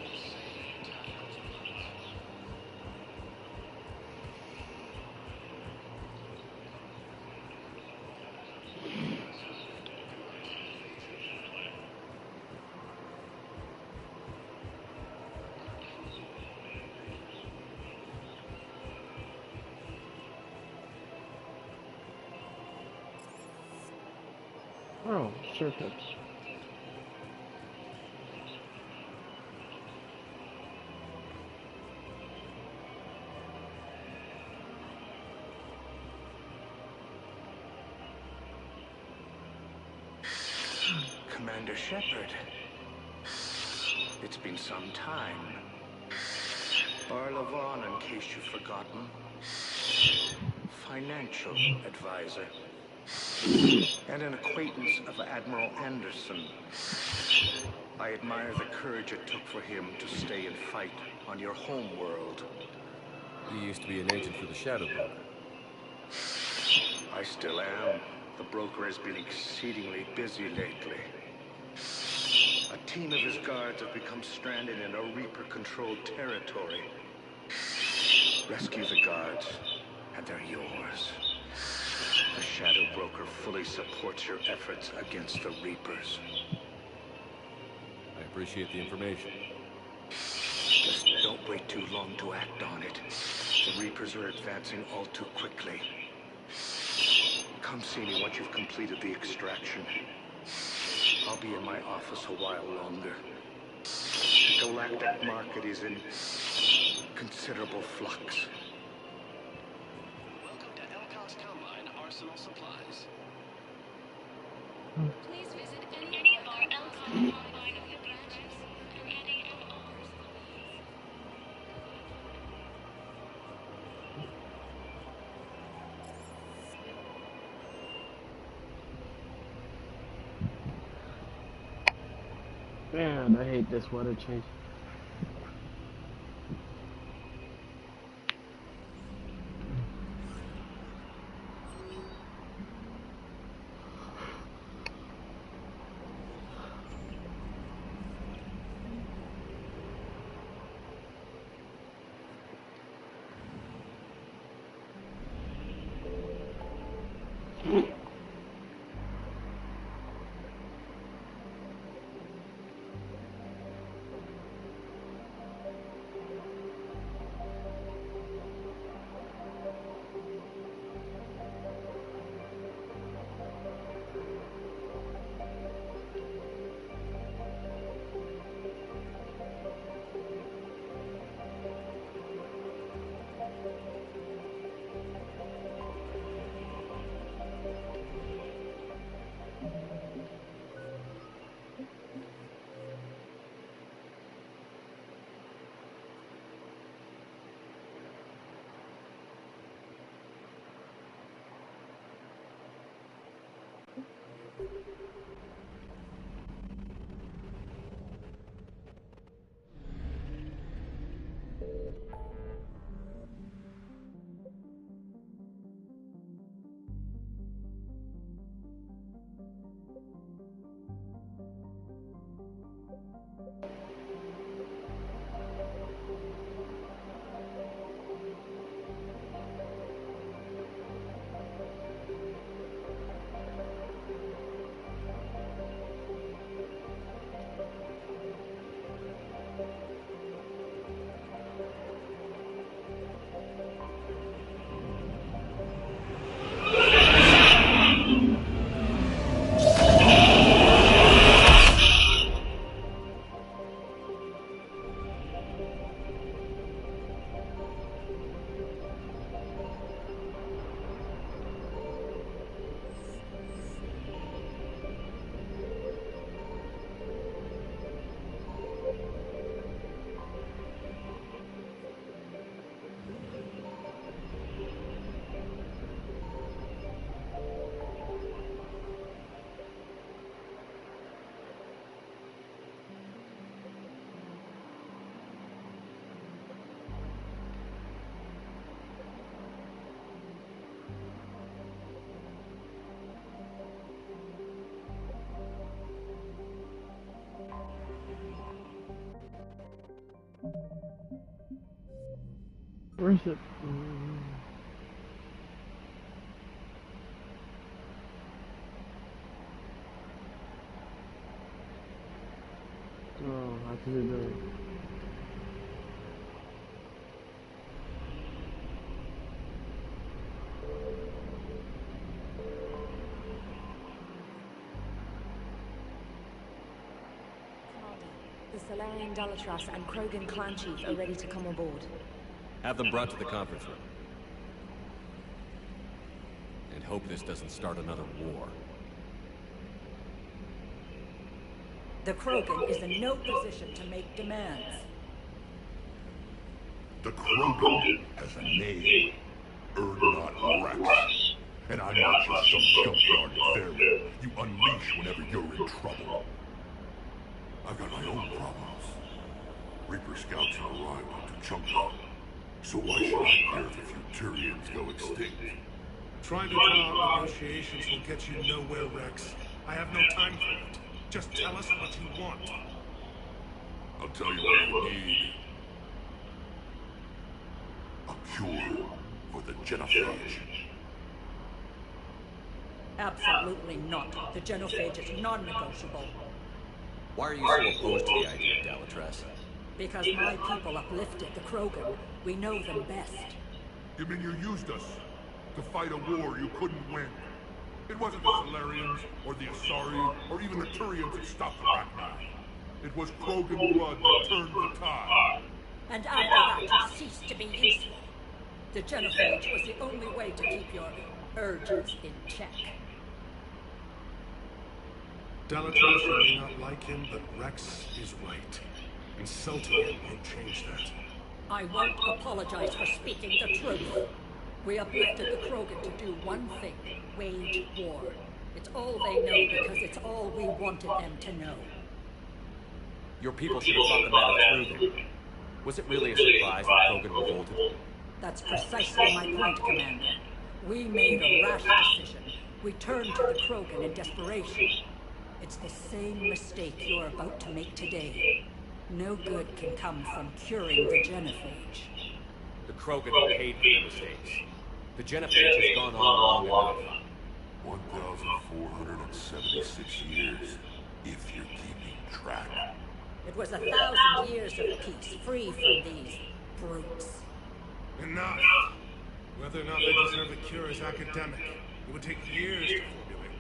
Oh, circuit. Commander Shepard. It's been some time. Barlavon, in case you've forgotten. Financial advisor. And an acquaintance of Admiral Anderson. I admire the courage it took for him to stay and fight on your home world. You used to be an agent for the Shadow Broker. I still am. The broker has been exceedingly busy lately. A team of his guards have become stranded in a Reaper-controlled territory. Rescue the guards, and they're yours. The Shadow Broker fully supports your efforts against the Reapers. I appreciate the information. Just don't wait too long to act on it. The Reapers are advancing all too quickly. Come see me once you've completed the extraction. I'll be in my office a while longer. The galactic market is in considerable flux. Welcome to Elcott's Combine Arsenal Supplies. Please visit any of our Elcott Combine branches for any and all personal needs. Man, I hate this weather change. Where's it? Oh, how can we do it? The Solarian Dalatras and Krogan clan chief are ready to come aboard. Have them brought to the conference room. And hope this doesn't start another war. The Krogan is in no position to make demands. The Krogan has a name. Ernot Rex. And I'm not just some junkyard ferry you unleash whenever you're in trouble. I've got my own problems. Reaper scouts have arrived on Tuchanka. So why should I care if a few Turians go extinct? Trying to draw up negotiations will get you nowhere, Rex. I have no time for it. Just tell us what you want. I'll tell you what I need. A cure for the genophage. Absolutely not. The genophage is non-negotiable. Why are you so opposed to the idea, Dalatras? Because my people uplifted the Krogan. We know them best. You mean you used us to fight a war you couldn't win? It wasn't the Solarians, or the Asari, or even the Turians that stopped the Rachni. It was Krogan blood that turned the tide. And after that, you ceased to be useful. The genophage was the only way to keep your urges in check. Dalatras may not like him, but Rex is right. Insulting him won't change that. I won't apologize for speaking the truth. We uplifted the Krogan to do one thing, wage war. It's all they know because it's all we wanted them to know. Your people should have thought the matter through then. Was it really a surprise that Krogan revolted? That's precisely my point, Commander. We made a rash decision. We turned to the Krogan in desperation. It's the same mistake you're about to make today. No good can come from curing the genophage. The Krogan have paid for their mistakes. The genophage has gone on long enough. 1,476 years, if you're keeping track. It was 1,000 years of peace, free from these brutes. Enough! Whether or not they deserve a cure is academic. It would take years to formulate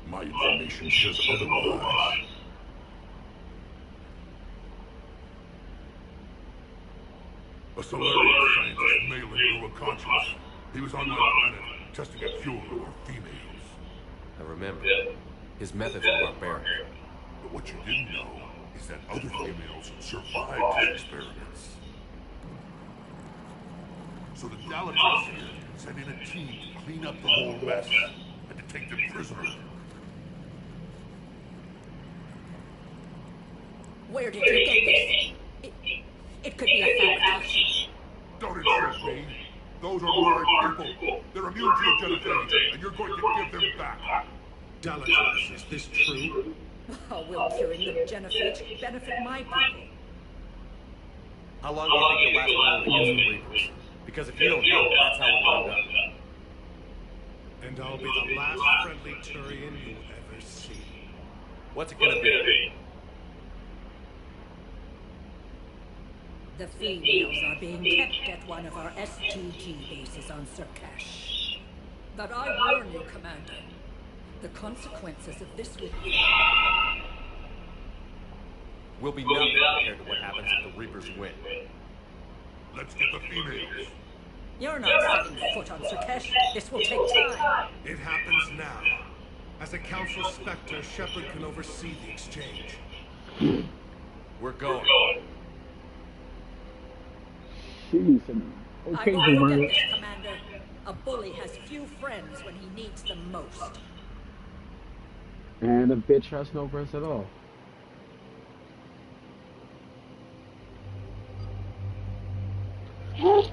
one. My information says otherwise. A Solarian scientist Malin grew a conscience. He was on my planet, testing a cure for females. I remember. His methods were barbaric. But what you didn't know is that other females survived his experiments. So the Dalatras here sent in a team to clean up the whole mess and to take them prisoner. Where did you get this? It could be a fabrication. Don't insult me. Those are my people. They're immune to your genophage, and you're going to give them back. Dalatras, is this true? Oh, will curing the genophage benefit my people? How long do you think you'll last alone against the Reapers? Because if you don't help, that's how it'll end up. And I'll be the last friendly Turian you'll ever see. What's it gonna be? The females are being kept at one of our STG bases on Surkash. But I warn you, Commander, the consequences of this will be... Will be nothing compared to what happens if the Reapers win. Let's get the females. You're not setting foot on Surkash. This will take time. It happens now. As a Council Spectre, Shepard can oversee the exchange. We're going. Jeez, I okay, won't Boomer. forget this, Commander. A bully has few friends when he needs them most. And the bitch has no friends at all. Alright,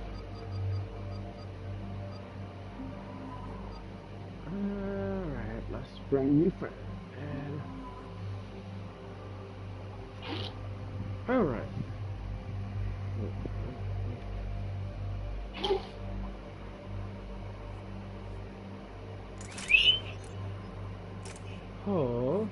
let's bring you friend. And alright. Oh.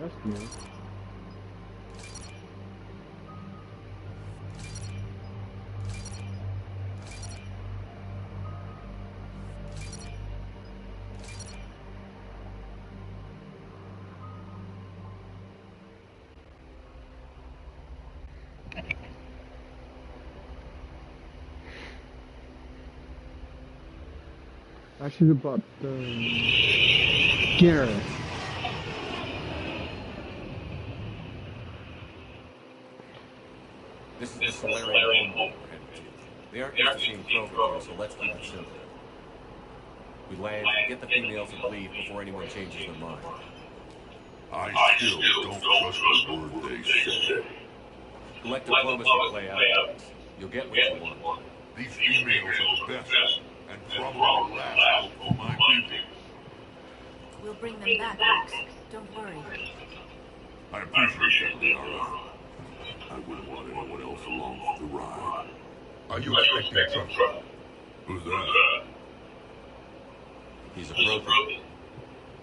That's new. Actually, about Garrett. This is the Solarian home we're headed to. They aren't used to seeing Krogan here, so let's keep it simple. We land, get the females and leave before anyone changes their mind. I still don't trust a word they say. Let diplomacy play out. You'll get what you want. These females are the best, and probably the last of my people. We'll bring them back, Rex. Don't worry. I appreciate that, Liara. I wouldn't want anyone else along for the ride. Are you expecting trouble? Who's that? He's a broker.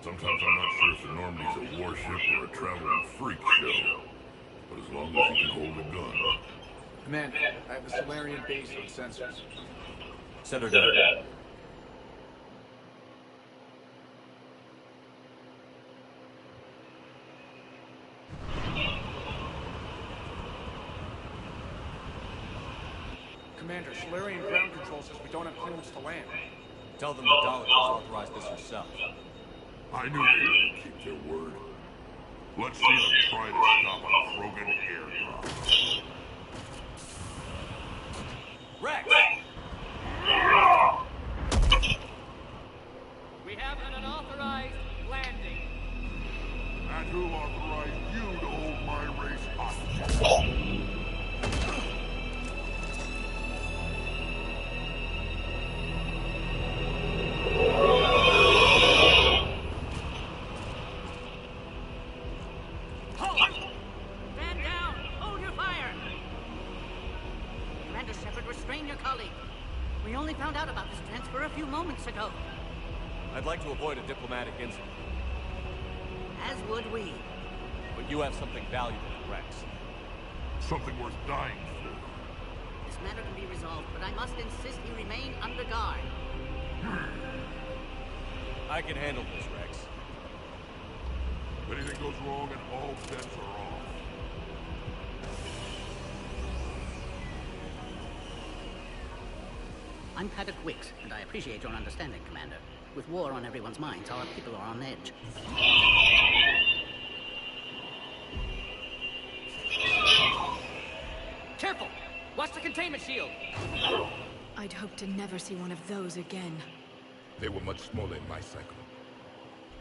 Sometimes I'm not sure if the Normandy's a warship or a traveling freak show. But as long as you can hold a gun. Commander, I have the Solarian base on sensors. Send her down. Commander, Solarian ground control says we don't have clearance to land. Tell them the Daleks authorized this herself. I knew they wouldn't keep their word. Let's see them try to stop a Krogan airdrop. Rex! We have an unauthorized landing. And who authorized you to hold my race hostage? We only found out about this transfer a few moments ago. I'd like to avoid a diplomatic incident. As would we. But you have something valuable, Rex. Something worth dying for. This matter can be resolved, but I must insist you remain under guard. I can handle this, Rex. If anything goes wrong and all bets are off. I'm Paddock Wicks, and I appreciate your understanding, Commander. With war on everyone's minds, our people are on edge. Careful! Watch the containment shield! I'd hope to never see one of those again. They were much smaller in my cycle.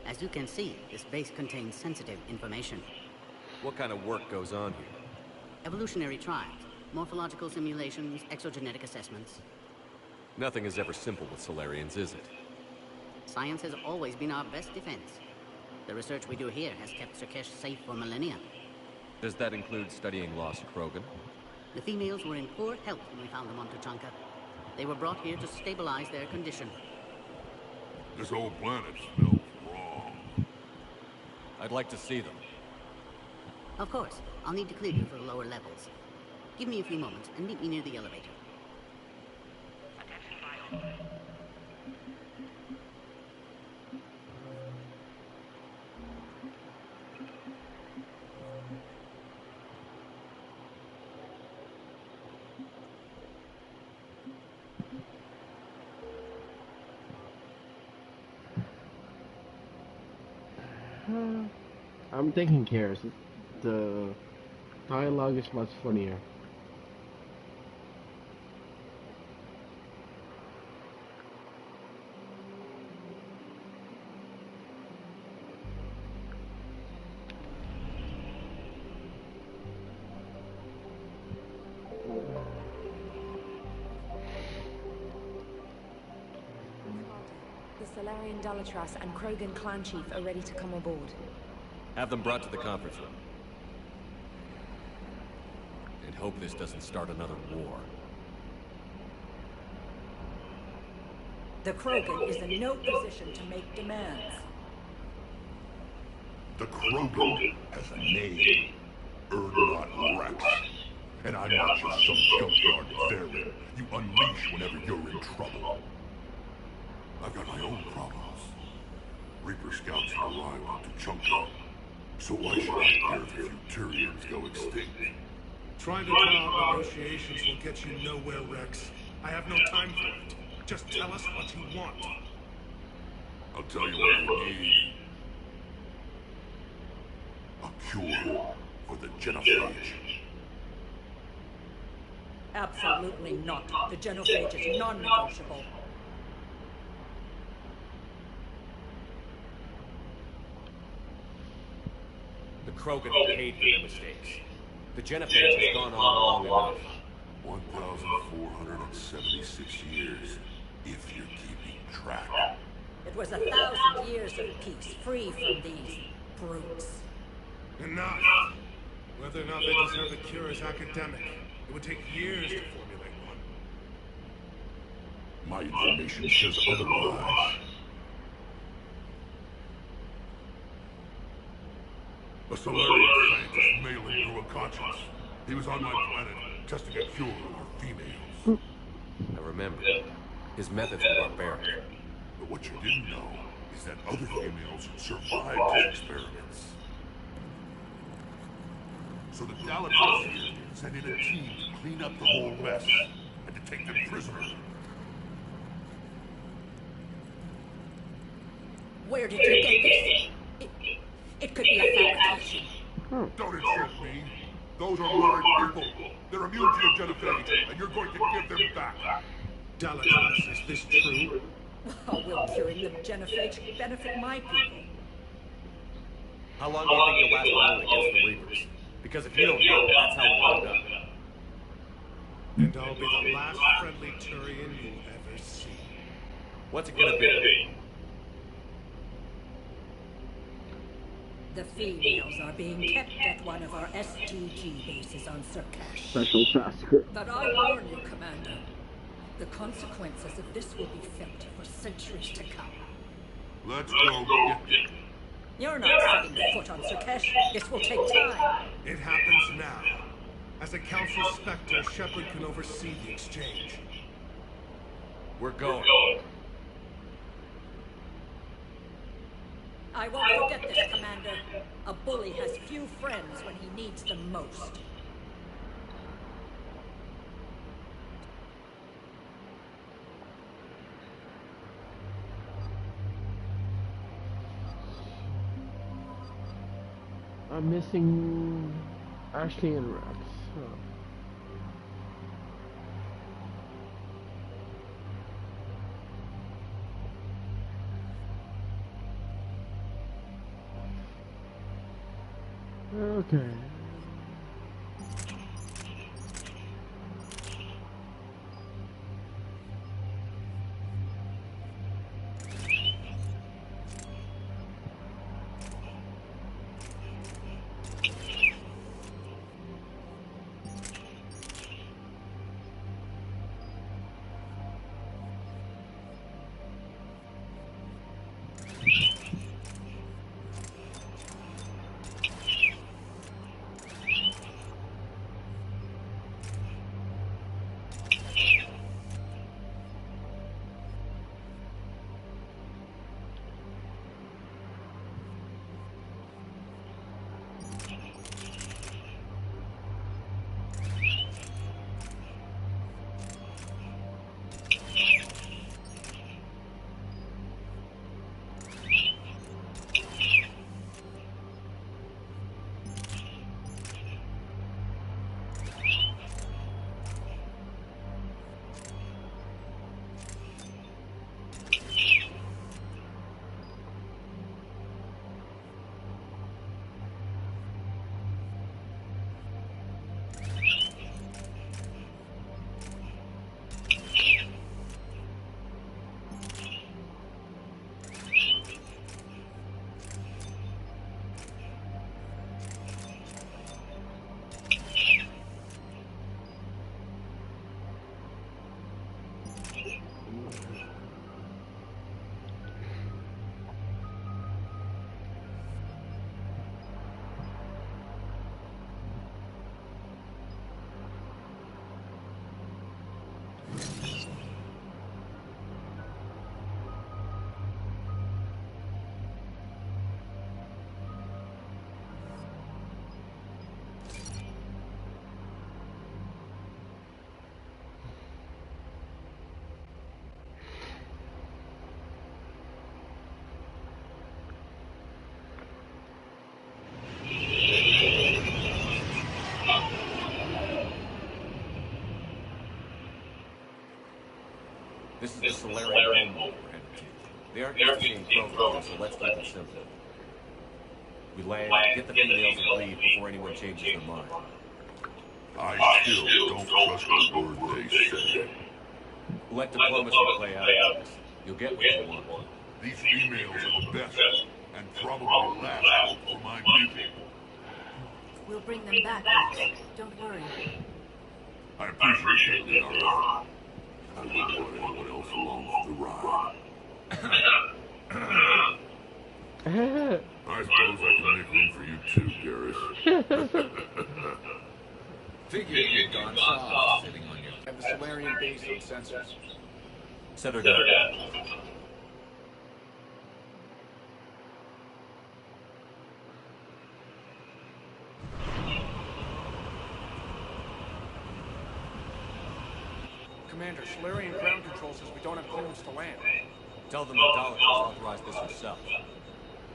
As you can see, this base contains sensitive information. What kind of work goes on here? Evolutionary trials, morphological simulations, exogenetic assessments. Nothing is ever simple with Solarians, is it? Science has always been our best defense. The research we do here has kept Surkesh safe for millennia. Does that include studying lost Krogan? The females were in poor health when we found them on Tuchanka. They were brought here to stabilize their condition. This whole planet smells wrong. I'd like to see them. Of course. I'll need to clear you for the lower levels. Give me a few moments and meet me near the elevator. I'm thinking, Karis, the dialogue is much funnier. The Solarian Dolatras and Krogan clan chief are ready to come aboard. Have them brought to the conference room. And hope this doesn't start another war. The Krogan is in no position to make demands. The Krogan has a name. Erdnot Rex. And I'm not just some junkyard variant you unleash whenever you're in trouble. I've got my own problems. Reaper scouts have arrived on Tuchanka. So why should I care if the Futurians go extinct? Trying to draw out negotiations will get you nowhere, Rex. I have no time for it. Just tell us what you want. I'll tell you what I need. A cure for the genophage. Absolutely not. The genophage is non-negotiable. The Krogan have paid for their mistakes. The genophage has gone on long enough. 1,476 years, if you're keeping track. It was 1,000 years of peace, free from these brutes. Enough! Whether or not they deserve a cure is academic. It would take years to formulate one. My information says otherwise. A Solarian scientist mailing through a conscience. He was on my planet, testing a cure on our females. I remember. His methods were barbaric. But what you didn't know is that other females had survived his experiments. So the Dalatrass here sent in a team to clean up the whole mess, and to take them prisoner. Where did you get this? It could be a fabrication. Don't insult me. Those are my people. They're immune to your genophage, and you're going to give them back. Dalatrass, is this true? How will curing the genophage benefit my people? How long do you think you'll last alone against the Reapers? Because if you don't help, that's how it'll end up. And I'll be the last friendly Turian you'll ever see. What's it gonna be? The females are being kept at one of our STG bases on Surkash. Special tasker. But I warn you, Commander. The consequences of this will be felt for centuries to come. Let's go get them. You're not setting foot on Surkash. This will take time. It happens now. As a Council Spectre, Shepard can oversee the exchange. We're going. I won't forget this, Commander. A bully has few friends when he needs them most. I'm missing Ashley and Rex. Okay. This is the Solarian home we're headed to. They aren't used to seeing Krogan, so let's keep it simple. We land, get the females and leave before anyone changes their mind. I still don't trust a word they say. Let diplomacy play out. You'll get what you want. These females are the best, and probably last hope for my people. We'll bring them back. Don't worry. I appreciate it, Liara. I wouldn't want anyone else along for the ride. I suppose I can make room for you too, Garrus. Figured you'd gone soft, sitting on your... Have the Solarian base on sensors. Set her down. Commander, Solarian ground control says we don't have clearance to land. Tell them the Dalek has authorized this herself.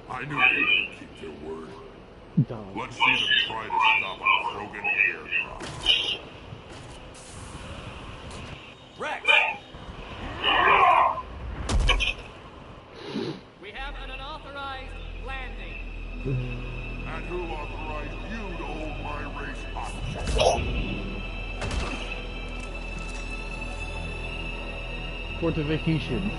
I knew they would keep their word. Let's see them try to stop a Krogan airdrop. Rex! We have an unauthorized landing. And who authorized you to hold my race hostage? Fortifications.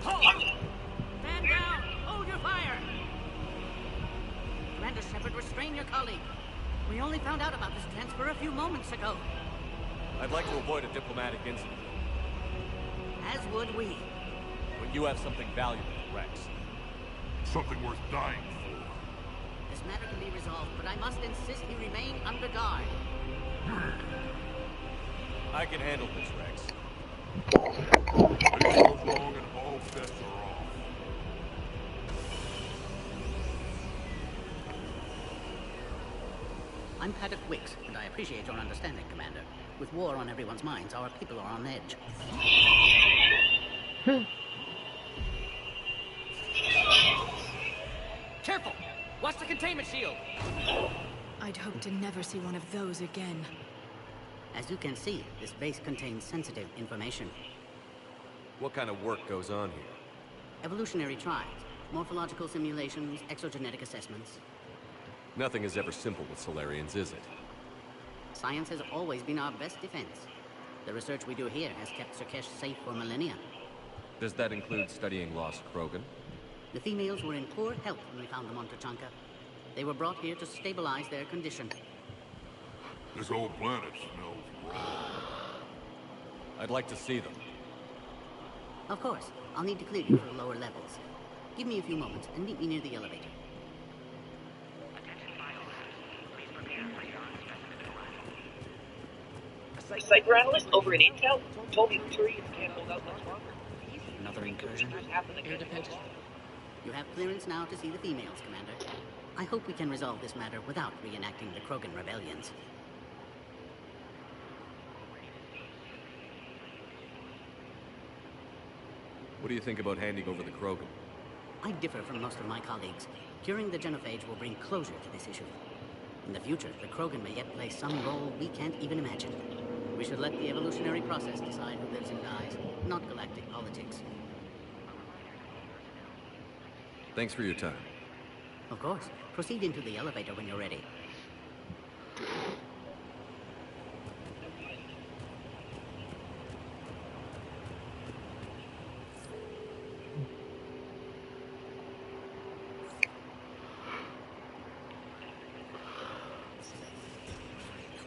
Stand down! Hold your fire! Commander Shepard, restrain your colleague. We only found out about this transfer a few moments ago. I'd like to avoid a diplomatic incident, As would we. but you have something valuable, Rex. Something worth dying for. This matter can be resolved, but I must insist he remain under guard. I can handle this, Rex. It goes wrong and all bets are off. I'm Paddock Wicks, and I appreciate your understanding, Commander. With war on everyone's minds, our people are on edge. Careful! Watch the containment shield! I'd hope to never see one of those again. As you can see, this base contains sensitive information. What kind of work goes on here? Evolutionary trials, morphological simulations, exogenetic assessments. Nothing is ever simple with Solarians, is it? Science has always been our best defense. The research we do here has kept Surkesh safe for millennia. Does that include studying lost Krogan? The females were in poor health when we found them on Tachanka. They were brought here to stabilize their condition. This whole planet smells wrong. I'd like to see them. Of course, I'll need to clear you for the lower levels. Give me a few moments and meet me near the elevator. Cyber analyst over at Intel told me the Turians can't hold out much longer. Another incursion? Air defense? You have clearance now to see the females, Commander. I hope we can resolve this matter without reenacting the Krogan rebellions. What do you think about handing over the Krogan? I differ from most of my colleagues. Curing the genophage will bring closure to this issue. In the future, the Krogan may yet play some role we can't even imagine. We should let the evolutionary process decide who lives and dies, not galactic politics. Thanks for your time. Of course. Proceed into the elevator when you're ready.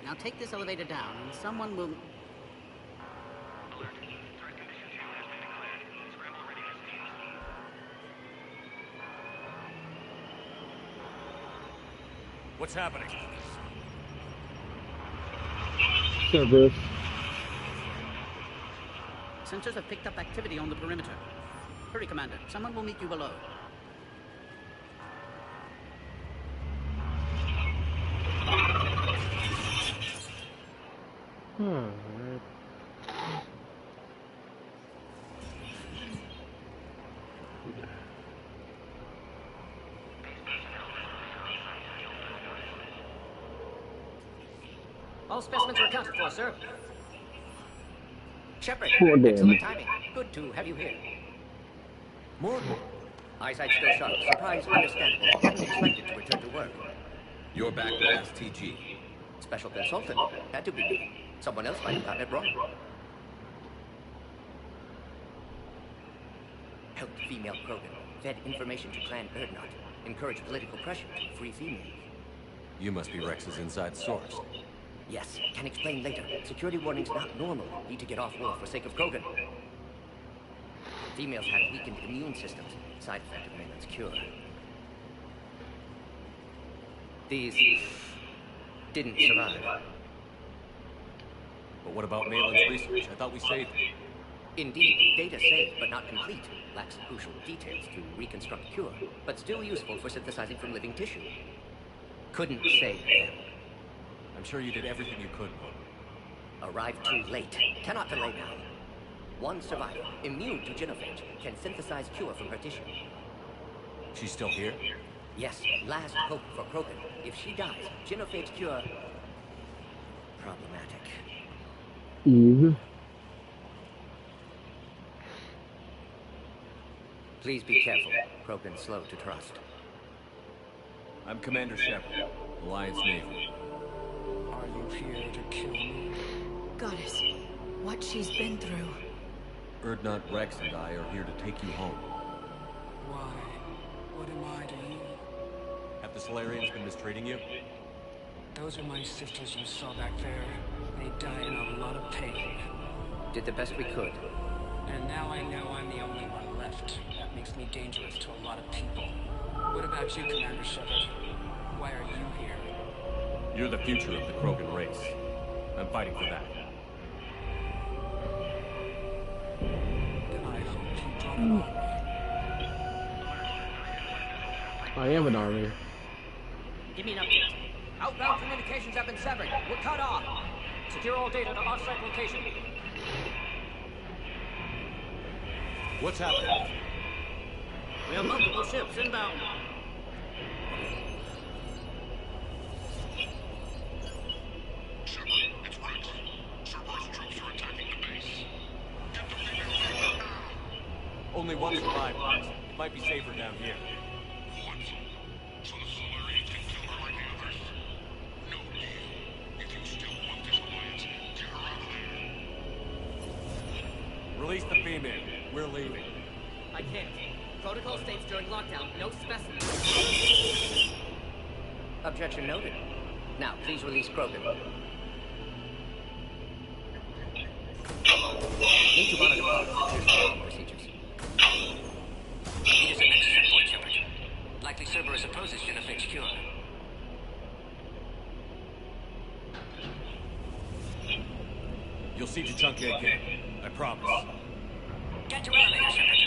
Now take this elevator down, and someone will... What's happening? Cerberus. Sensors have picked up activity on the perimeter. Hurry, Commander. Someone will meet you below. Alright. All specimens are accounted for, sir. Shepard, Poor damn. excellent timing. Good to have you here. More. Eyesight still sharp. Surprise understandable. Hadn't expected to return to work. You're back with STG. Special consultant. Had to be me. Someone else might have gotten it wrong. Helped female Krogan. Fed information to Clan Erdnot. Encouraged political pressure to free females. You must be Rex's inside source. Yes, can explain later. Security warning's not normal. Need to get off Wolf for sake of Krogan. Females had weakened immune systems. Side effect of Malin's cure. These didn't survive. But what about Malin's research? I thought we saved it. Indeed, data saved, but not complete. Lacks crucial details to reconstruct cure, but still useful for synthesizing from living tissue. Couldn't save them. I'm sure you did everything you could. Arrived too late. Cannot delay now. One survivor, immune to genophage, can synthesize cure from her tissue. She's still here? Yes, last hope for Krogan. If she dies, genophage cure... problematic. Eve. Please be careful. Krogan's slow to trust. I'm Commander Shepard, Alliance Navy. Are you here to kill me? Goddess, what she's been through. Erdnot Rex and I are here to take you home. Why? What am I to you? Have the Solarians been mistreating you? Those are my sisters you saw back there. They died in a lot of pain. Did the best we could. And now I know I'm the only one left. That makes me dangerous to a lot of people. What about you, Commander Shepard? Why are you here? You're the future of the Krogan race. I'm fighting for that. Then I hope you brought an army. I am an army. Give me an update. Outbound communications have been severed. We're cut off. Secure all data to off-site location. What's happening? We have multiple ships inbound. Shepard, it's Rex. Cerberus troops are attacking the base. Get the female leader now! Only one survived. It might be safer down here. What? So the Solarians can kill her like the others? No deal. If you still want this alliance, get her out of there. Release the female. We're leaving. I can't. Protocol states during lockdown, no specimens. Objection noted. Now, please release Krogan. Need to monitor procedures. It is the next checkpoint, Shepard. Likely Cerberus opposes genophage cure. You'll see T'Chunka again. I promise. Get to elevator, Shepard.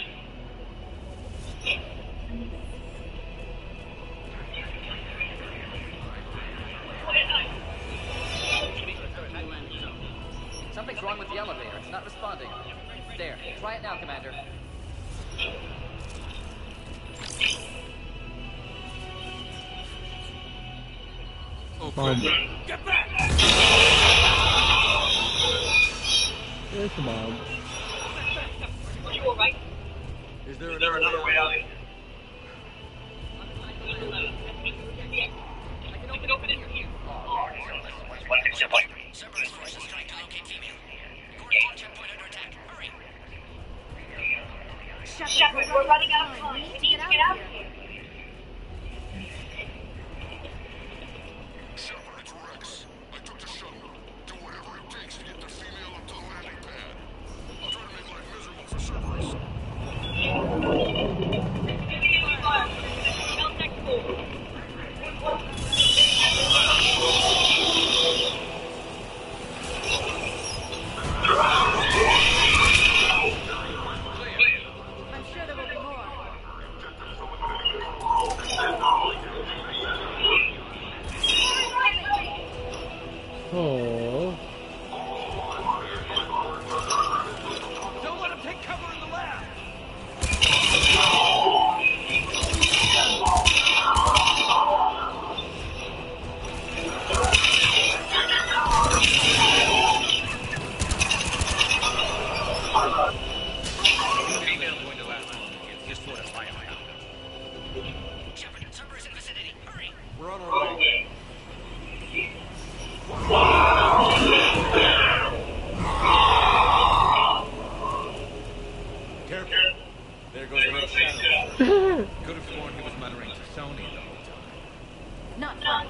Something's wrong with the elevator. It's not responding. There. Try it now, Commander. Get back! There's the bomb. Are you alright? Is there another way out? I can open it here. What's your point? Cerberus forces trying to locate female. Coordinate checkpoint under attack. Hurry! Shepard, we're running out of time. We need to get out of here. Shepard, it's Rex. I took the shuttle. Do whatever it takes to get the female up to the landing pad. I'll try to make life miserable for Cerberus. Contact full. I'm sure there will be more. Oh. Don't let him take cover in the lab! Female going to last long against this sort of firepower. Shepard, Cerberus in vicinity. Hurry! We're on our way. Careful. There goes the red shadow. Could have sworn he was muttering to Sony the whole time. Not fun.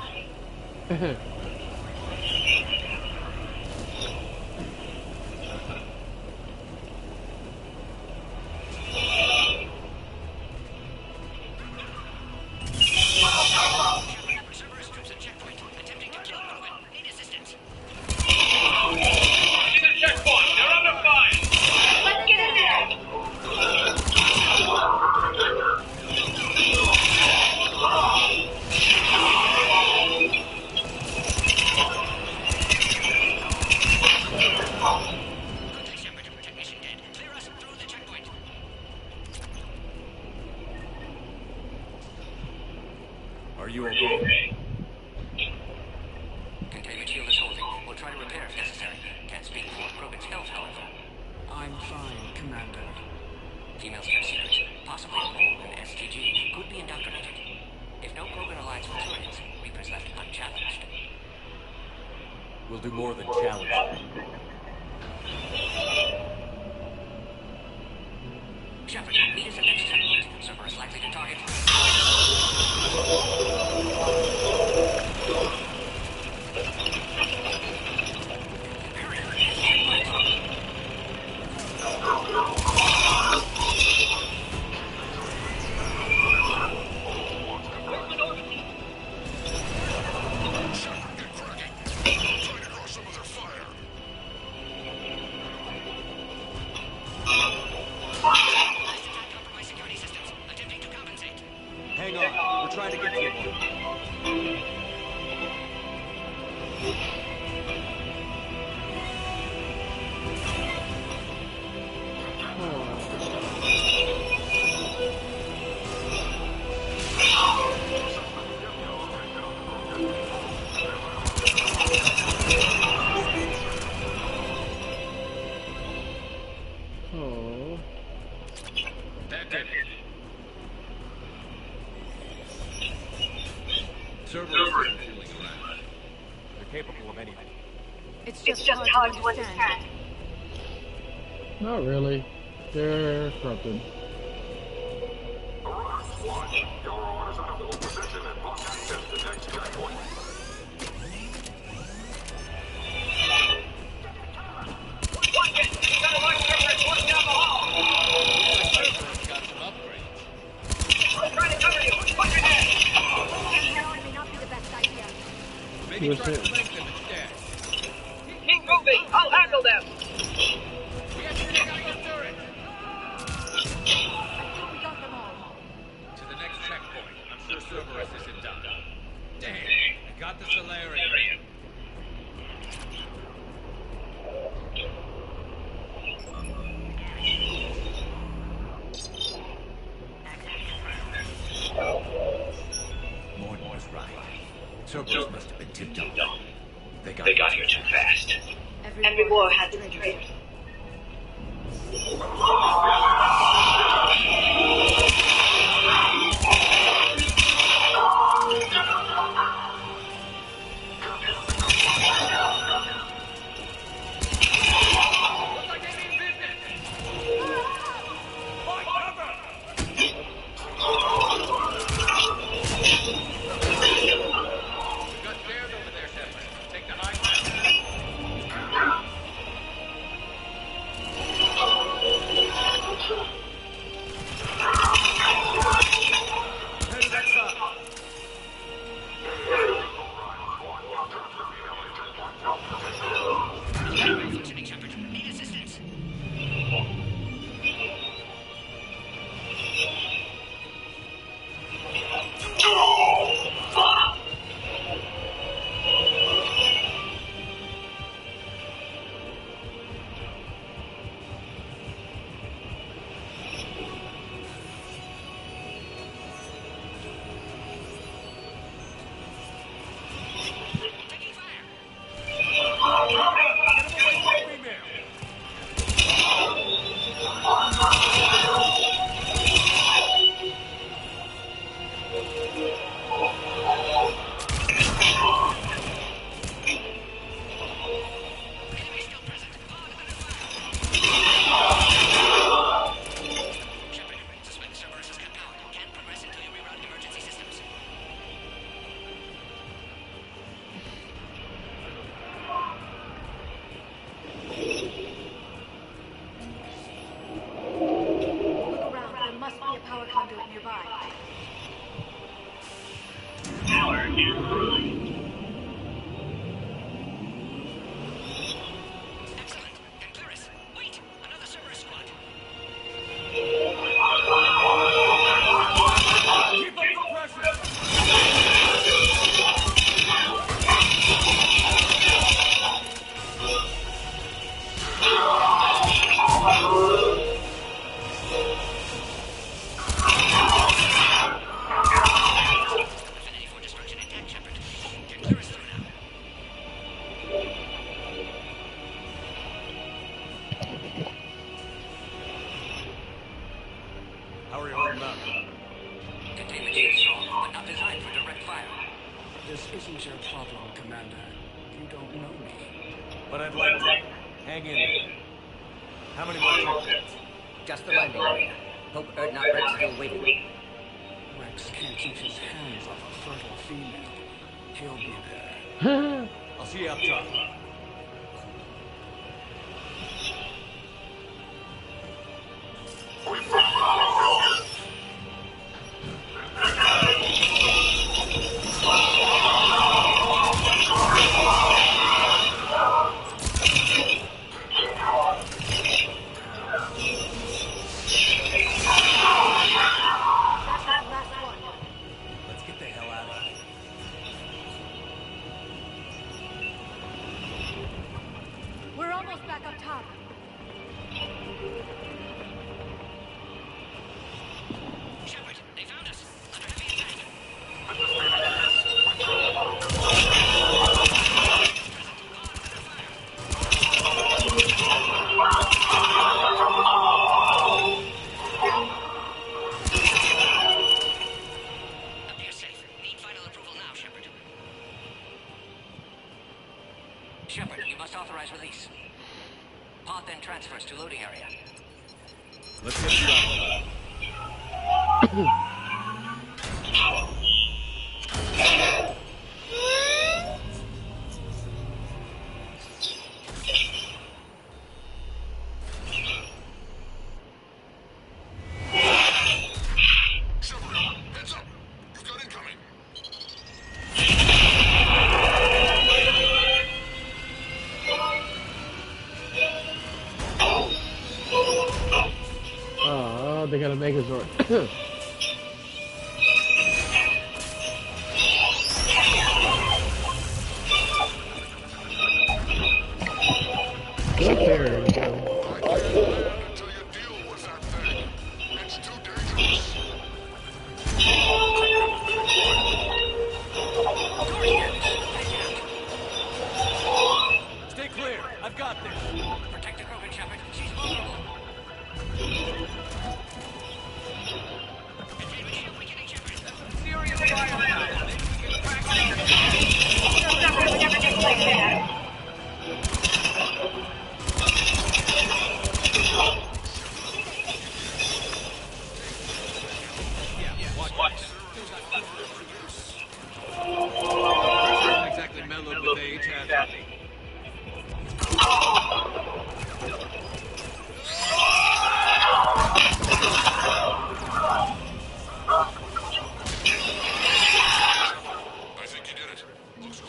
Are you okay? Containment shield is holding. We'll try to repair if necessary. Can't speak for Krogan's health, however. I'm fine, Commander. Females kept secret. Possibly a mole in STG could be indoctrinated. If no Krogan alliance with Turians, Reapers left unchallenged. We'll do more than challenge them. Shepard, meet us at next checkpoint. Cerberus likely to target. Hang on, we're trying to get to you. Oh. That did it. Cerberus isn't fooling around. They're capable of anything. It's just hard to understand. Not really. They're corrupted. Maybe try to flank them instead. Keep moving! I'll handle them! We have to take out your turret! We got them all. To the next checkpoint. I'm sure Cerberus isn't done. Dang, I got the Solarian. Morton was right. Cerberus must have been tipped off. They got here too fast. Every war has its traitors. How are you holding up? Containment shield strong, but not designed for direct fire. This isn't your problem, Commander. You don't know me. But I'd like to. Hang in there. How many more checkpoints? Just the landing area. Hope Erdnot Rex still waiting. Rex can't keep his hands off a fertile female. He'll be there. I'll see you up top. Let's get the hell out of here. We're almost back up top. Shepard, they found us. Under heavy attack. Appear safe. Need final approval now, Shepard. Shepard, you must authorize release. Pod then transfers to loading area. Let's get you out. Heads up! You've got incoming! Oh, they got a Megazord. There we go. Stay clear. I've got this. Protect the Krogan, Shepard. She's vulnerable. Containment shield weakening, Shepard. Serious fire now. Maybe we can crack it. Shepard, we never did like that. Watch. Not exactly mellowed with age, has he? I think you did it. Looks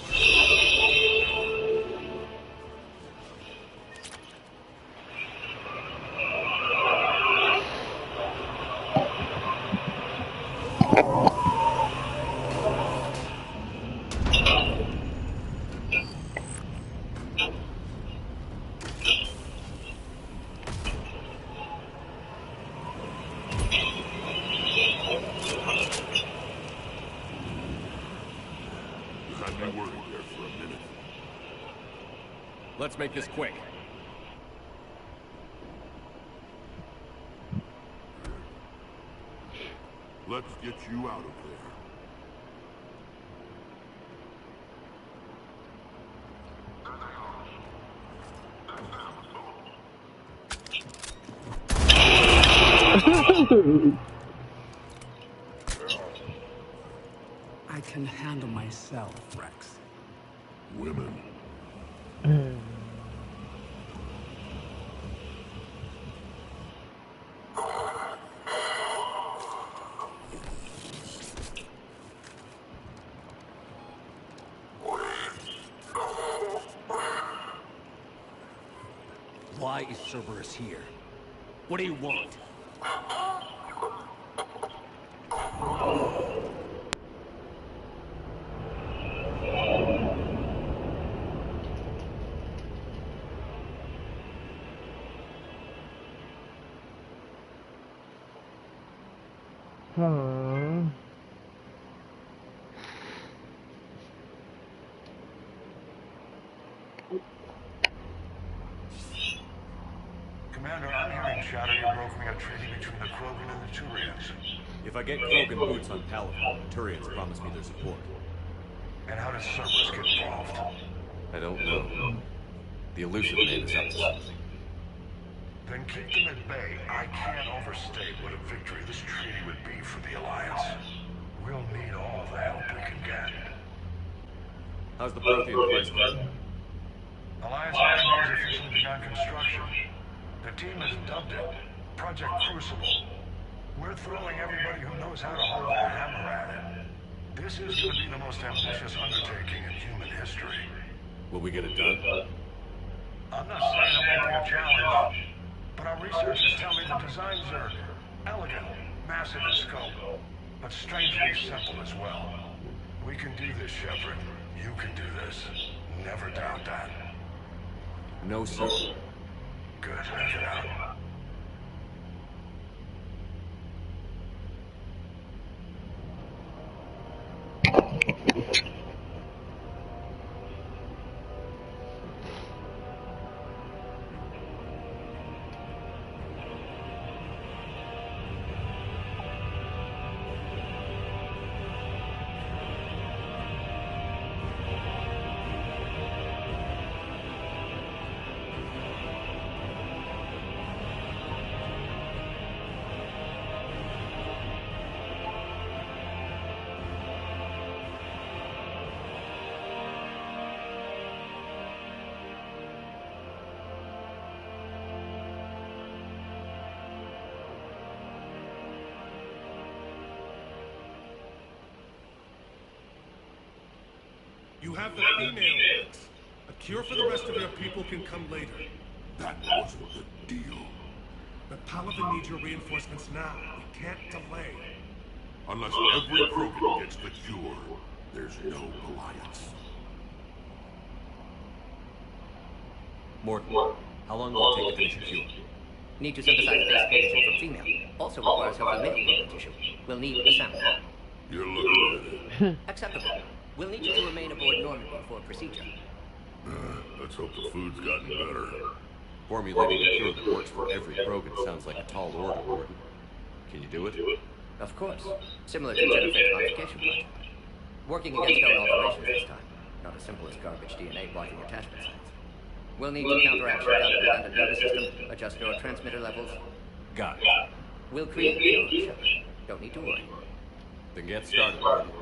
had me worried there for a minute. Let's make this quick. Let's get you out of there. I can handle myself, Rex. Women. Why is Cerberus here? What do you want? Commander, I'm hearing Shadow, you brokering a treaty between the Krogan and the Turians. If I get Krogan boots on Palaven, the Turians promise me their support. And how does Cerberus get involved? I don't know. The elusive man is up to something. Then keep them at bay. I can't overstate what a victory this treaty would be for the Alliance. We'll need all the help we can get. How's the Prothean placement? Alliance Army has officially begun construction. The team has dubbed it Project Crucible. We're throwing everybody who knows how to hold a hammer at it. This is going to be the most ambitious undertaking in human history. Will we get it done? I'm not saying it won't be a challenge, but our researchers tell me the designs are elegant, massive in scope, but strangely simple as well. We can do this, Shepard. You can do this. Never doubt that. No, sir. Good. Get out. You have the female X. A cure for the rest of your people can come later. That wasn't the deal. The Palaven needs your reinforcements now. We can't delay. Unless every Krogan gets the cure, there's no alliance. Morton, how long will it take to finish a cure? Need to synthesize basic antigen from female. Also requires healthy male Krogan tissue. We'll need a sample. You're looking at it. Acceptable. We'll need you to remain aboard Normandy for procedure. Let's hope the food's gotten better. Formulating a cure that works for every Krogan sounds like a tall order, Morton. Can you do it? Of course. Similar to Jennifer's modification project. Working against our alterations this time. Not as simple as garbage DNA blocking attachment sites. We'll need to counteract shutdown the redundant nervous system, adjust neurotransmitter levels. Got it. We'll create a cure, Shepard. Don't need to worry. Then get started, Morton.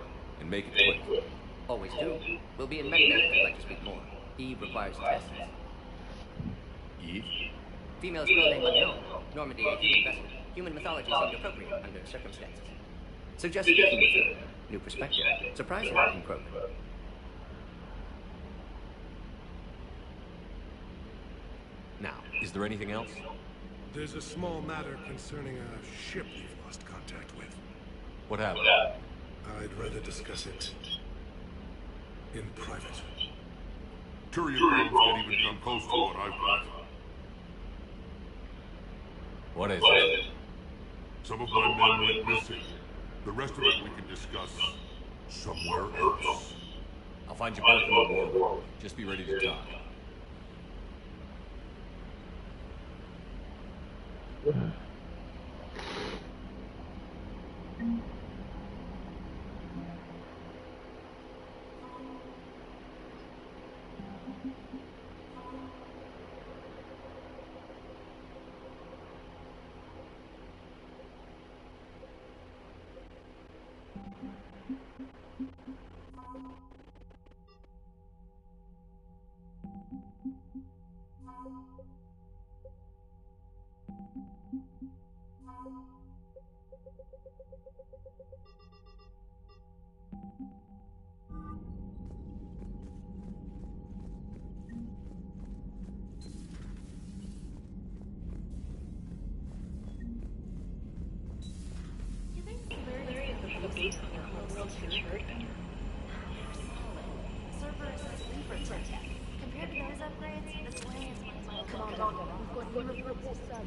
And make it quick. Always do. We'll be in Medbay if you'd like to speak more. Eve requires tests. Eve? Female's real name unknown. Normandy a human vessel. Human mythology seemed appropriate under circumstances. Suggest speaking with her. New perspective. Surprising in Krogan. Now, is there anything else? There's a small matter concerning a ship we've lost contact with. What happened? I'd rather discuss it in private. Turian bombs can't even come close to what I've got. What is it? Some of my men went missing. The rest of it we can discuss somewhere else. I'll find you both in the war room. Just be ready to talk.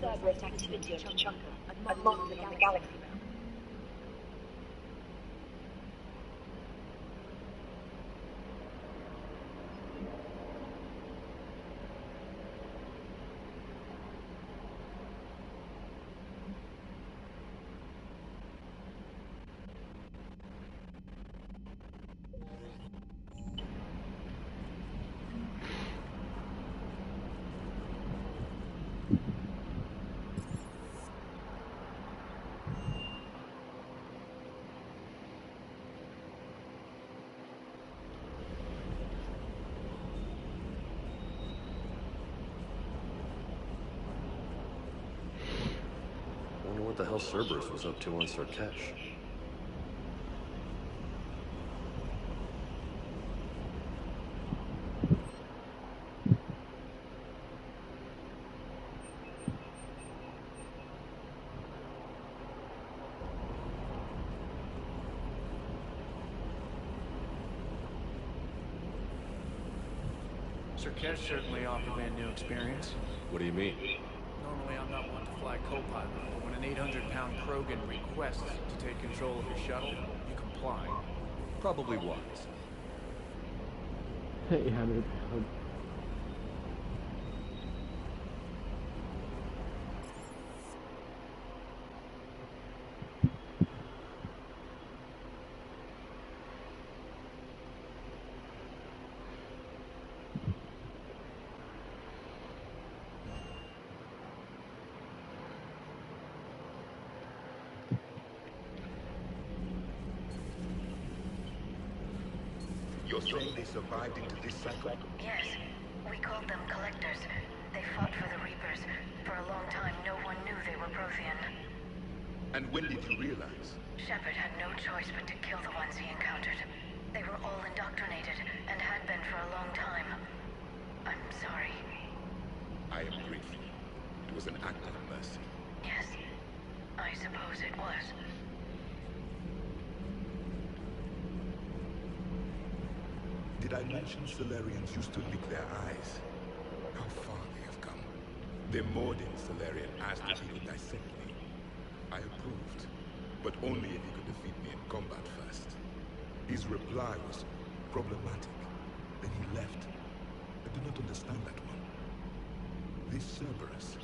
Cerberus activity on Chunker, and monitoring the galaxy map. Wonder what the hell Cerberus was up to on Sarkesh. Sarkesh certainly offered me a new experience. What do you mean? Normally I'm not one to fly co-pilot, but when an 800-pound Krogan requests to take control of your shuttle, you comply. Probably wise. 800 pounds. You're saying they survived into this cycle? Yes. We called them collectors. They fought for the Reapers. For a long time, no one knew they were Prothean. And when did you realize? Shepard had no choice but to kill the ones he encountered. They were all indoctrinated, and had been for a long time. I'm sorry. I am grateful. It was an act of mercy. Yes, I suppose it was. Did I mention Solarians used to lick their eyes? How far they have come. The Morden Solarian asked if he could dissect me. I approved, but only if he could defeat me in combat first. His reply was problematic. Then he left. I do not understand that one. This Cerberus,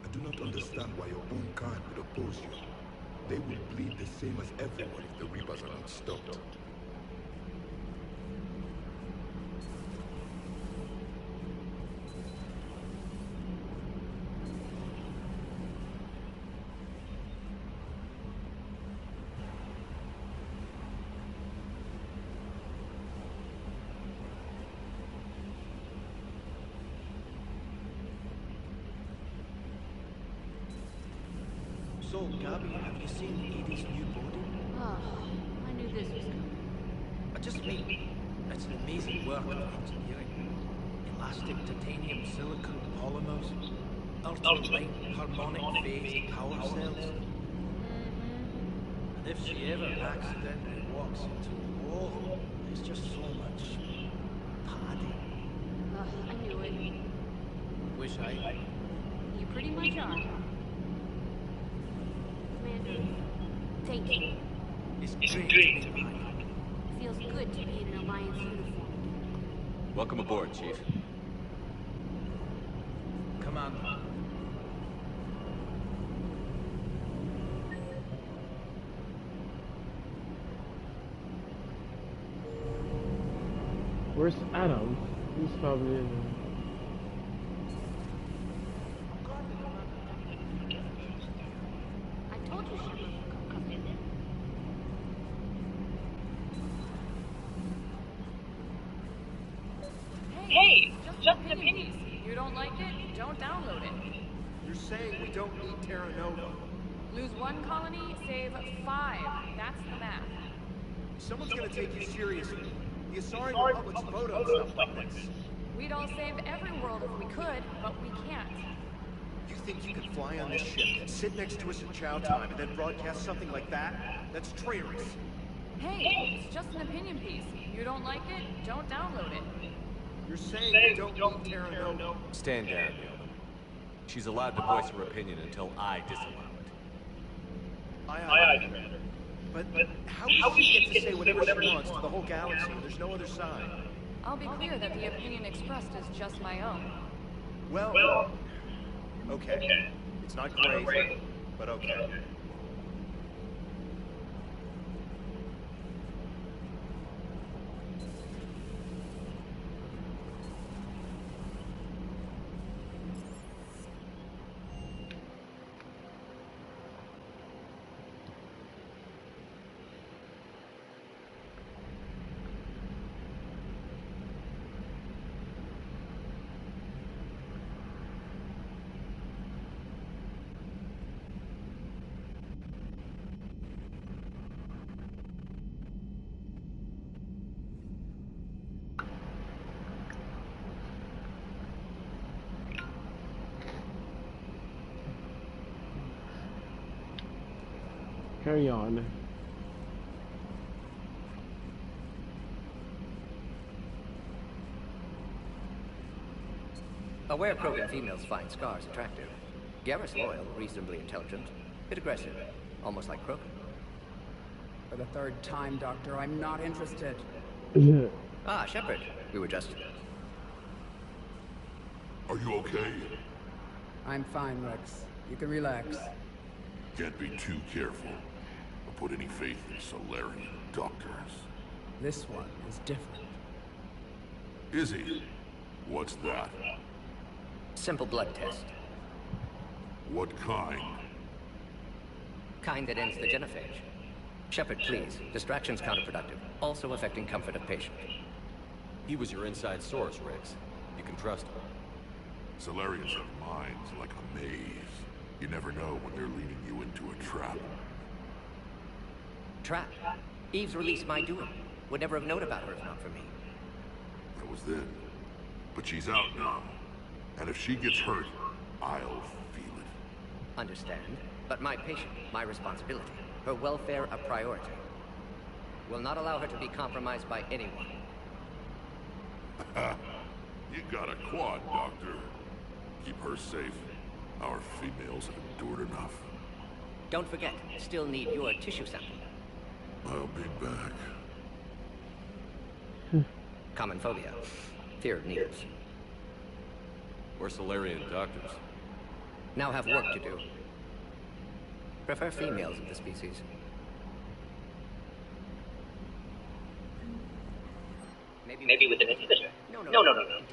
I do not understand why your own kind would oppose you. They will bleed the same as everyone if the Reapers are not stopped. So, Gabby, have you seen Edie's new body? Oh, I knew this was coming. I just mean, it's an amazing work of engineering. Elastic titanium silicon polymers, ultra-light harmonic phased power cells. And if she ever accidentally walks into a wall, there's just so much padding. I knew it. Wish I... You pretty much are. Commander, thank you. It's great to be alive. Feels good to be in an Alliance uniform. Welcome aboard, Chief. Commander. Where's Adam? He's probably in. I told you Shepard would come in. Hey, just an opinion. You don't like it? Don't download it. You're saying we don't need Terra Nova. Lose one colony, save 5. That's the math. Someone's gonna take you seriously. The Asari Republic's vote on stuff like this. We'd all save every world if we could, but we can't. You think you can fly on this ship, sit next to us at chow time, and then broadcast something like that? That's traitorous. Hey, it's just an opinion piece. You don't like it? Don't download it. You're saying we don't need Terra Nova. Stand down, Yeoman. She's allowed to voice her opinion until I disallow it. Aye, Commander. But how does she get to say whatever she wants to the whole galaxy? There's no other side. I'll be clear that the opinion expressed is just my own. Well, okay. It's not crazy, but okay. Carry on. Aware Krogan females find scars attractive. Garrus loyal, reasonably intelligent, bit aggressive, almost like Krogan. For the third time, Doctor, I'm not interested. Ah, Shepard. We were just... Are you okay? I'm fine, Rex. You can relax. Can't be too careful, or put any faith in Solarian doctors. This one is different. Is he? What's that? Simple blood test. What kind? Kind that ends the genophage. Shepard, please. Distraction's counterproductive. Also affecting comfort of patient. He was your inside source, Rex. You can trust him. Solarians have minds like a maze. You never know when they're leading you into a trap. Trap? Eve's release my doing. Would never have known about her if not for me. That was then. But she's out now. And if she gets hurt, I'll feel it. Understand. But my patient, my responsibility. Her welfare a priority. Will not allow her to be compromised by anyone. You got a quad, Doctor. Keep her safe. Our females have endured enough. Don't forget, still need your tissue sample. I'll be back. Common phobia. Fear of needles. We're Solarian doctors. Now have work to do. Prefer females of the species. Maybe with an inhibitor. No.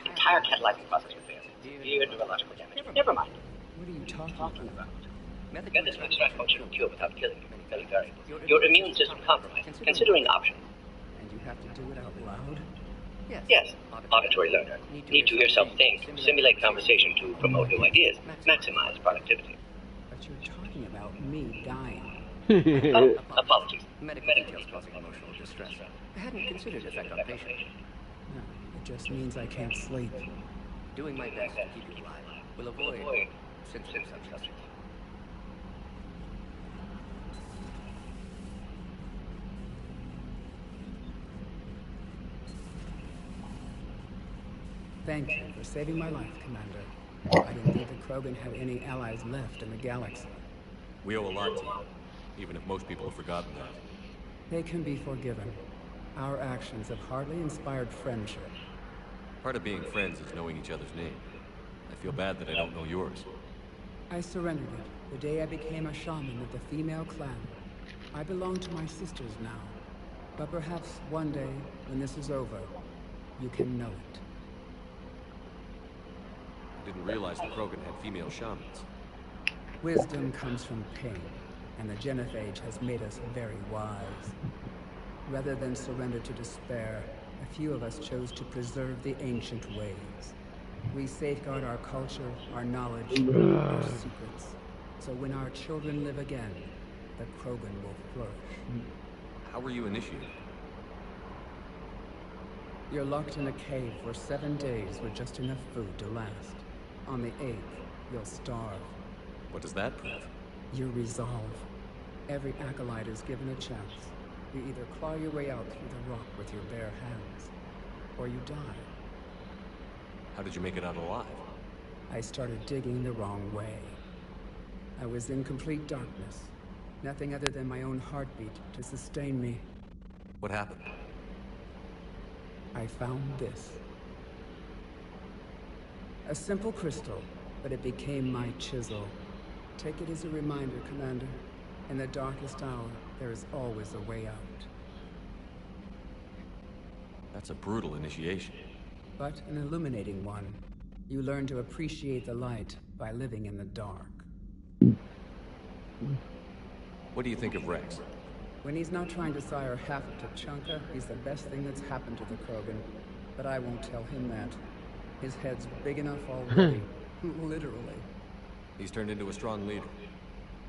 Entire catalyzing process will fail. Severe neurological damage. Never mind. What are you talking about? Methods to extract functional cure without killing the many failure variables. Your immune system compromised. Considering option. And you have to do it out loud? Yes. Auditory learner. Need to hear self-think. Simulate conversation to promote new ideas. Maximize productivity. But you're talking about me dying. Oh, apologies. Medical details causing emotional distress. I hadn't considered effect on patient. No, it just means I can't sleep. Doing my best to keep you alive will avoid sensitive subjects. Thank you for saving my life, Commander. I didn't think the Krogan had any allies left in the galaxy. We owe a lot to you, even if most people have forgotten that. They can be forgiven. Our actions have hardly inspired friendship. Part of being friends is knowing each other's name. I feel bad that I don't know yours. I surrendered it the day I became a shaman of the female clan. I belong to my sisters now. But perhaps one day, when this is over, you can know it. I didn't realize the Krogan had female shamans. Wisdom comes from pain, and the genophage has made us very wise. Rather than surrender to despair, a few of us chose to preserve the ancient ways. We safeguard our culture, our knowledge, our secrets. So when our children live again, the Krogan will flourish. How were you initiated? You're locked in a cave for 7 days with just enough food to last. On the 8th, you'll starve. What does that prove? Your resolve. Every acolyte is given a chance. You either claw your way out through the rock with your bare hands, or you die. How did you make it out alive? I started digging the wrong way. I was in complete darkness. Nothing other than my own heartbeat to sustain me. What happened? I found this. A simple crystal, but it became my chisel. Take it as a reminder, Commander. In the darkest hour, there is always a way out. That's a brutal initiation. But an illuminating one. You learn to appreciate the light by living in the dark. What do you think of Rex? When he's not trying to sire half of Tachanka, he's the best thing that's happened to the Krogan. But I won't tell him that. His head's big enough already. Literally. He's turned into a strong leader.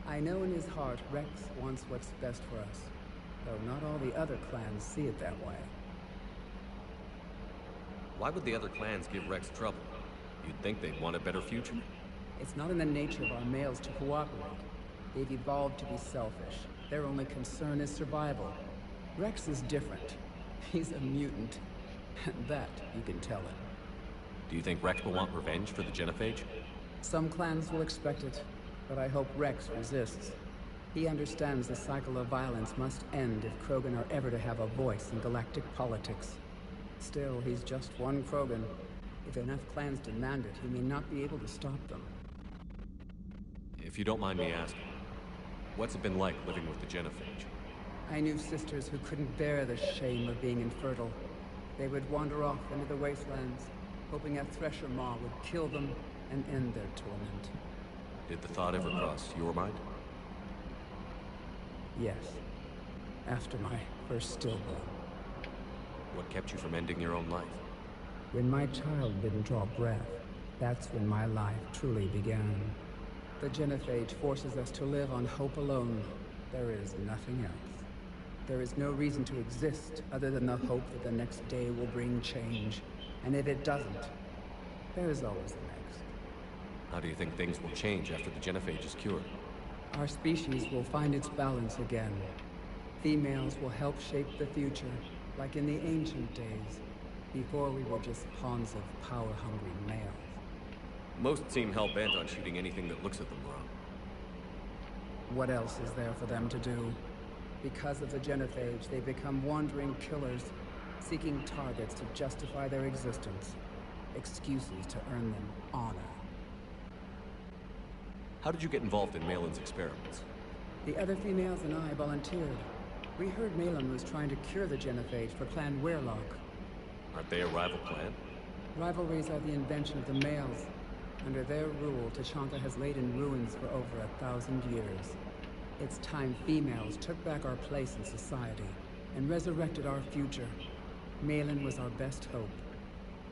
I know in his heart Rex wants what's best for us. Though not all the other clans see it that way. Why would the other clans give Rex trouble? You'd think they'd want a better future? It's not in the nature of our males to cooperate. They've evolved to be selfish. Their only concern is survival. Rex is different. He's a mutant. And that you can tell him. Do you think Rex will want revenge for the Genophage? Some clans will expect it, but I hope Rex resists. He understands the cycle of violence must end if Krogan are ever to have a voice in galactic politics. Still, he's just one Krogan. If enough clans demand it, he may not be able to stop them. If you don't mind me asking, what's it been like living with the Genophage? I knew sisters who couldn't bear the shame of being infertile. They would wander off into the wastelands, hoping a thresher maw would kill them and end their torment. Did the thought ever cross your mind? Yes. After my first stillborn. What kept you from ending your own life? When my child didn't draw breath, that's when my life truly began. The Genophage forces us to live on hope alone. There is nothing else. There is no reason to exist other than the hope that the next day will bring change. And if it doesn't, there is always the next. How do you think things will change after the Genophage is cured? Our species will find its balance again. Females will help shape the future, like in the ancient days, before we were just pawns of power-hungry males. Most seem hell-bent on shooting anything that looks at them wrong. What else is there for them to do? Because of the Genophage, they become wandering killers, seeking targets to justify their existence. Excuses to earn them honor. How did you get involved in Malin's experiments? The other females and I volunteered. We heard Malin was trying to cure the Genophage for Clan Weirlock. Aren't they a rival clan? Rivalries are the invention of the males. Under their rule, Tachanka has laid in ruins for over 1,000 years. It's time females took back our place in society and resurrected our future. Malin was our best hope.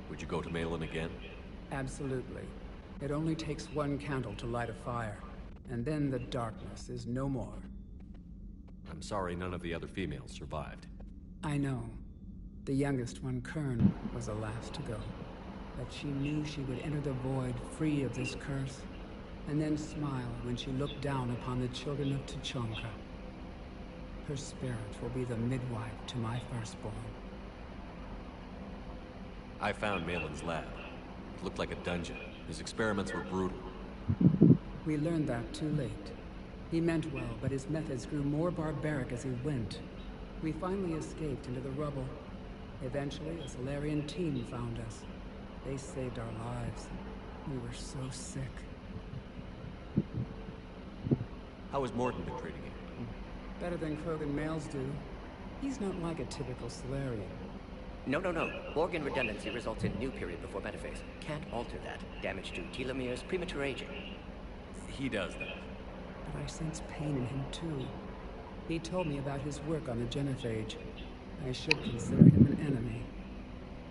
Would you go to Malin again? Absolutely. It only takes one candle to light a fire, and then the darkness is no more. I'm sorry none of the other females survived. I know. The youngest one, Kern, was the last to go. But she knew she would enter the void free of this curse, and then smile when she looked down upon the children of Tachanka. Her spirit will be the midwife to my firstborn. I found Malin's lab. It looked like a dungeon. His experiments were brutal. We learned that too late. He meant well, but his methods grew more barbaric as he went. We finally escaped into the rubble. Eventually, a Solarian team found us. They saved our lives. We were so sick. How has Morton been treating you? Better than Krogan males do. He's not like a typical Solarian. No. Organ redundancy results in new period before metaphase. Can't alter that. Damage to telomeres, premature aging. He does that. But I sense pain in him too. He told me about his work on the Genophage. I should consider him an enemy.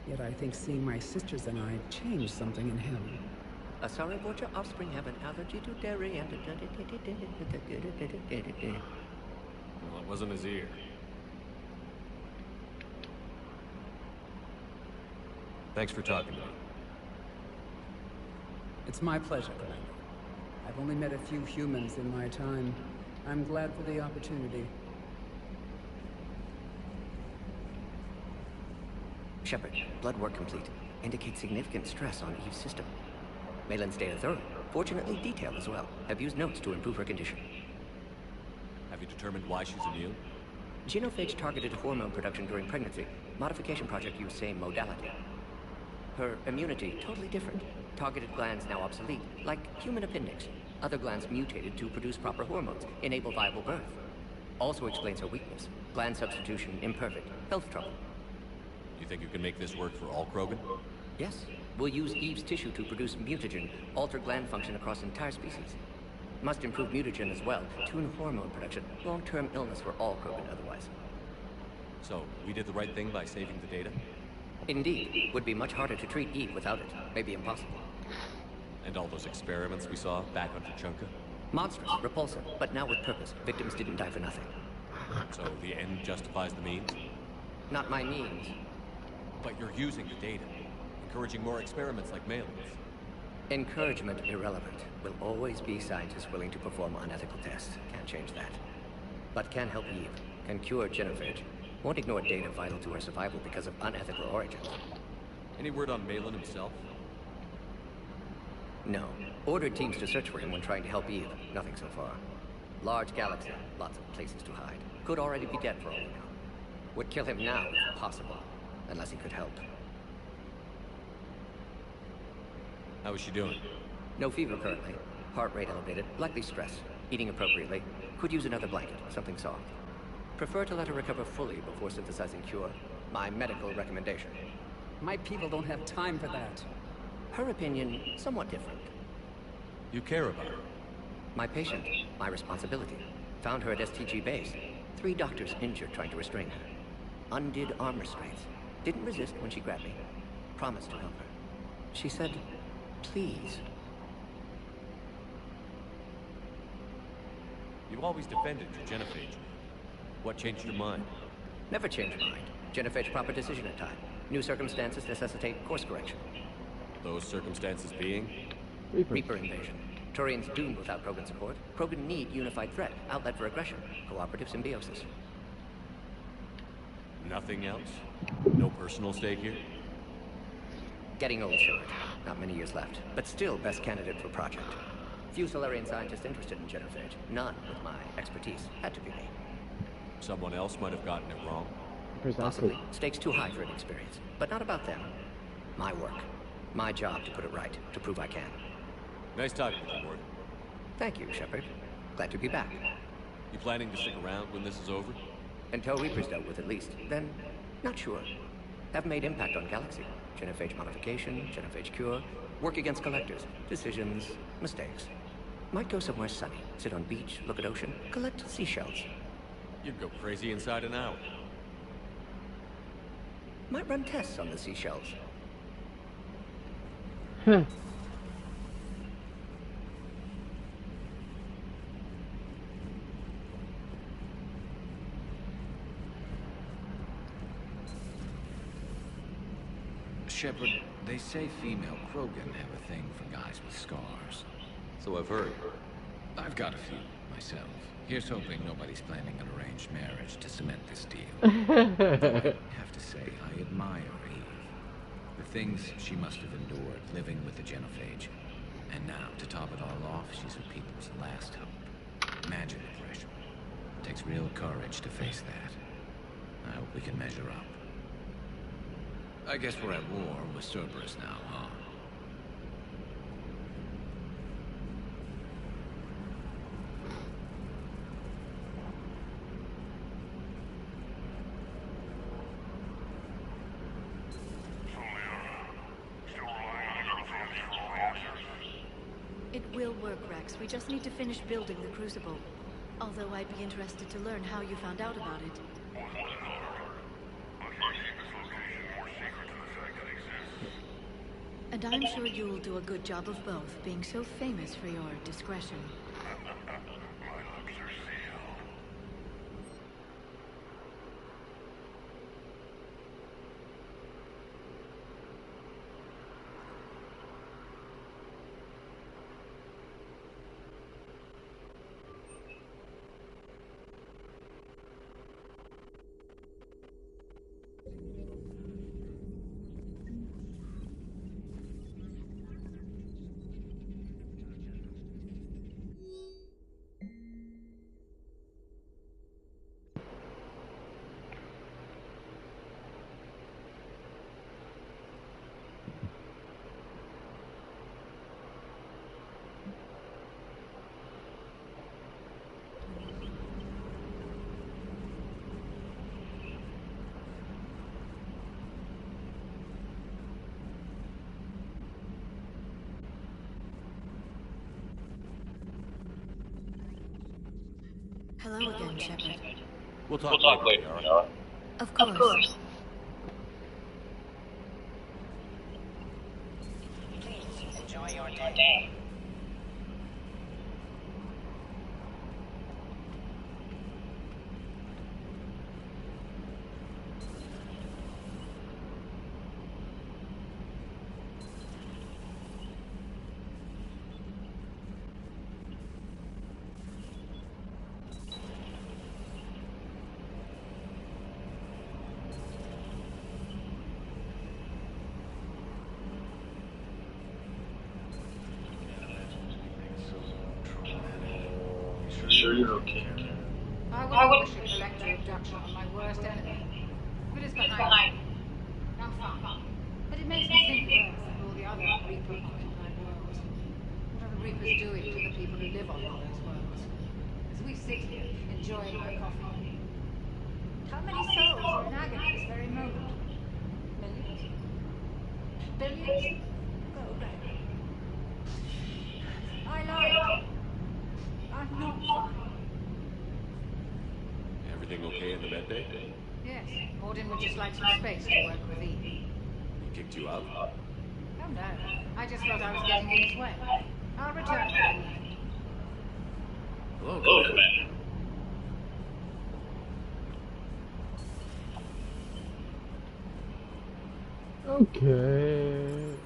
Yet I think seeing my sisters and I changed something in him. Sorry, both your offspring have an allergy to dairy and... Well, it wasn't his ear. Thanks for talking to me. It's my pleasure, Commander. I've only met a few humans in my time. I'm glad for the opportunity. Shepard, blood work complete. Indicates significant stress on Eve's system. Malin's data thorough. Fortunately detailed as well. Have used notes to improve her condition. Have you determined why she's immune? Genophage targeted hormone production during pregnancy. Modification project used same modality. Her immunity, totally different. Targeted glands now obsolete, like human appendix. Other glands mutated to produce proper hormones, enable viable birth. Also explains her weakness. Gland substitution imperfect. Health trouble. You think you can make this work for all Krogan? Yes. We'll use Eve's tissue to produce mutagen, alter gland function across entire species. Must improve mutagen as well, tune hormone production. Long-term illness for all Krogan otherwise. So, we did the right thing by saving the data? Indeed. Would be much harder to treat Eve without it. Maybe impossible. And all those experiments we saw back on Tachanka? Monstrous, repulsive, but now with purpose. Victims didn't die for nothing. So the end justifies the means? Not my means. But you're using the data, encouraging more experiments like Malin's. Encouragement irrelevant. Will always be scientists willing to perform unethical tests. Can't change that. But can help Eve. Can cure genophage. Won't ignore data vital to her survival because of unethical origins. Any word on Malin himself? No. Ordered teams to search for him when trying to help Eve. Nothing so far. Large galaxy. Lots of places to hide. Could already be dead for all we know. Would kill him now if possible. Unless he could help. How is she doing? No fever currently. Heart rate elevated. Likely stress. Eating appropriately. Could use another blanket. Something soft. Prefer to let her recover fully before synthesizing cure. My medical recommendation. My people don't have time for that. Her opinion, somewhat different. You care about her? My patient. My responsibility. Found her at STG base. 3 doctors injured trying to restrain her. Undid arm restraints. Didn't resist when she grabbed me. Promised to help her. She said, please. You've always defended your genophage. What changed your mind? Never changed mind. Genophage proper decision at time. New circumstances necessitate course correction. Those circumstances being? Reaper invasion. Turians doomed without Krogan support. Krogan need unified threat, outlet for aggression, cooperative symbiosis. Nothing else? No personal stake here? Getting old, Shepard. Not many years left, but still best candidate for project. Few Solarian scientists interested in genophage. None with my expertise. Had to be me. Someone else might have gotten it wrong. Possibly. Stakes too high for inexperience. But not about them. My work. My job to put it right. To prove I can. Nice talking with you, Ward. Thank you, Shepard. Glad to be back. You planning to stick around when this is over? Until Reaper's dealt with, at least. Then, not sure. Have made impact on Galaxy. Genophage modification, genophage cure, work against collectors, decisions, mistakes. Might go somewhere sunny, sit on beach, look at ocean, collect seashells. You'd go crazy inside an hour. Might run tests on the seashells. Shepard, they say female Krogan have a thing for guys with scars. So I've heard. I've got a few, myself. Here's hoping nobody's planning an arranged marriage to cement this deal. I have to say, I admire Eve. The things she must have endured living with the genophage. And now, to top it all off, she's her people's last hope. Imagine the pressure. It takes real courage to face that. I hope we can measure up. I guess we're at war with Cerberus now, huh? It will work, Rex. We just need to finish building the Crucible. Although I'd be interested to learn how you found out about it. And I'm sure you'll do a good job of both, being so famous for your discretion. Hello again, Shepard. We'll talk later, Yara. Of course. Please enjoy your day. I wouldn't wish a collector abduction on my worst enemy. If it is behind me, I'm fine. But it makes me think of Earth and all the other Reaper-occupied worlds. What are the Reapers doing to the people who live on all those worlds? As we sit here, enjoying our coffee. How many souls are in agony this very moment? Millions? Billions? Go away. I lied. I'm not fine. Everything okay in the med bay? Yes, Morden would just like some space to work with Eve. He kicked you out? Oh no, I just felt I was getting in his way. I'll return to Eve. Hello, Commander. Okay.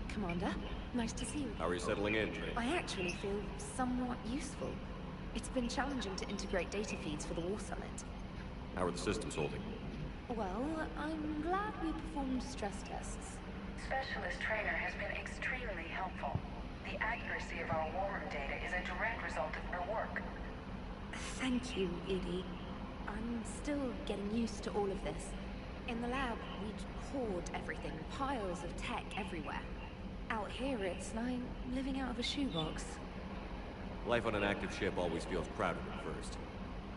Commander, nice to see you. How are you settling in, Trey? I actually feel somewhat useful. It's been challenging to integrate data feeds for the War Summit. How are the systems holding? Well, I'm glad we performed stress tests. Specialist Trainer has been extremely helpful. The accuracy of our war room data is a direct result of her work. Thank you, Edie. I'm still getting used to all of this. In the lab, we'd hoard everything, piles of tech everywhere. Out here, it's like living out of a shoebox. Life on an active ship always feels crowded at first.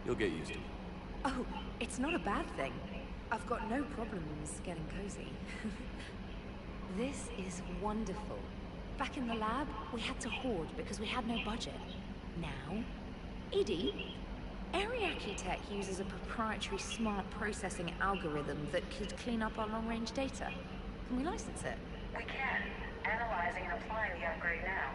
You'll get used to it. Oh, it's not a bad thing. I've got no problems getting cozy. This is wonderful. Back in the lab, we had to hoard because we had no budget. Now, Edie, Ariake Tech uses a proprietary smart processing algorithm that could clean up our long-range data. Can we license it? We can. Analyzing and applying the upgrade now.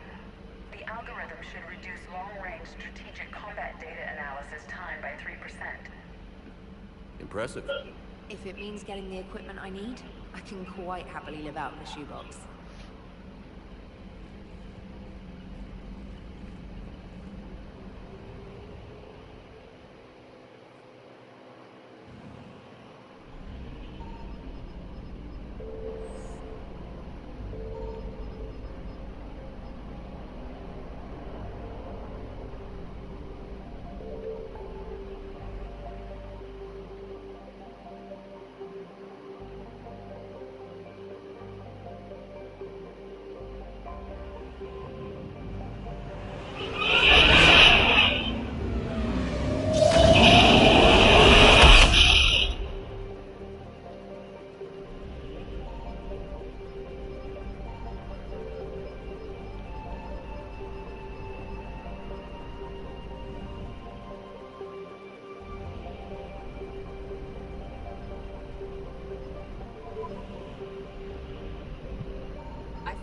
The algorithm should reduce long-range strategic combat data analysis time by 3%. Impressive. If it means getting the equipment I need, I can quite happily live out in a shoebox.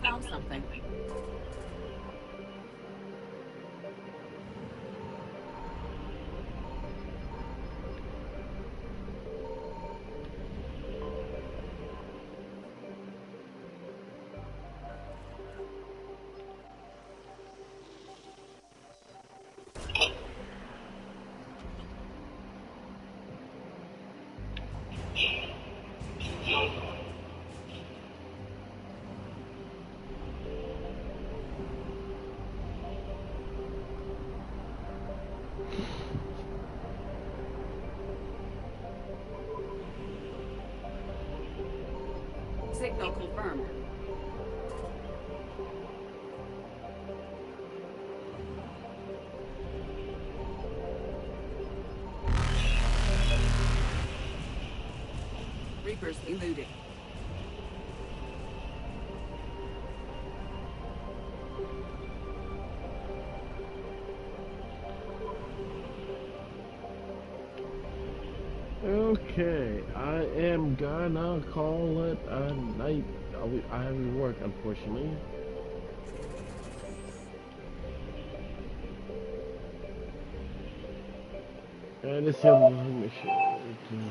Found something. Signal confirmed. Reapers eluded. Okay, I am gonna call it a night. I have to work, unfortunately. And this is a mission.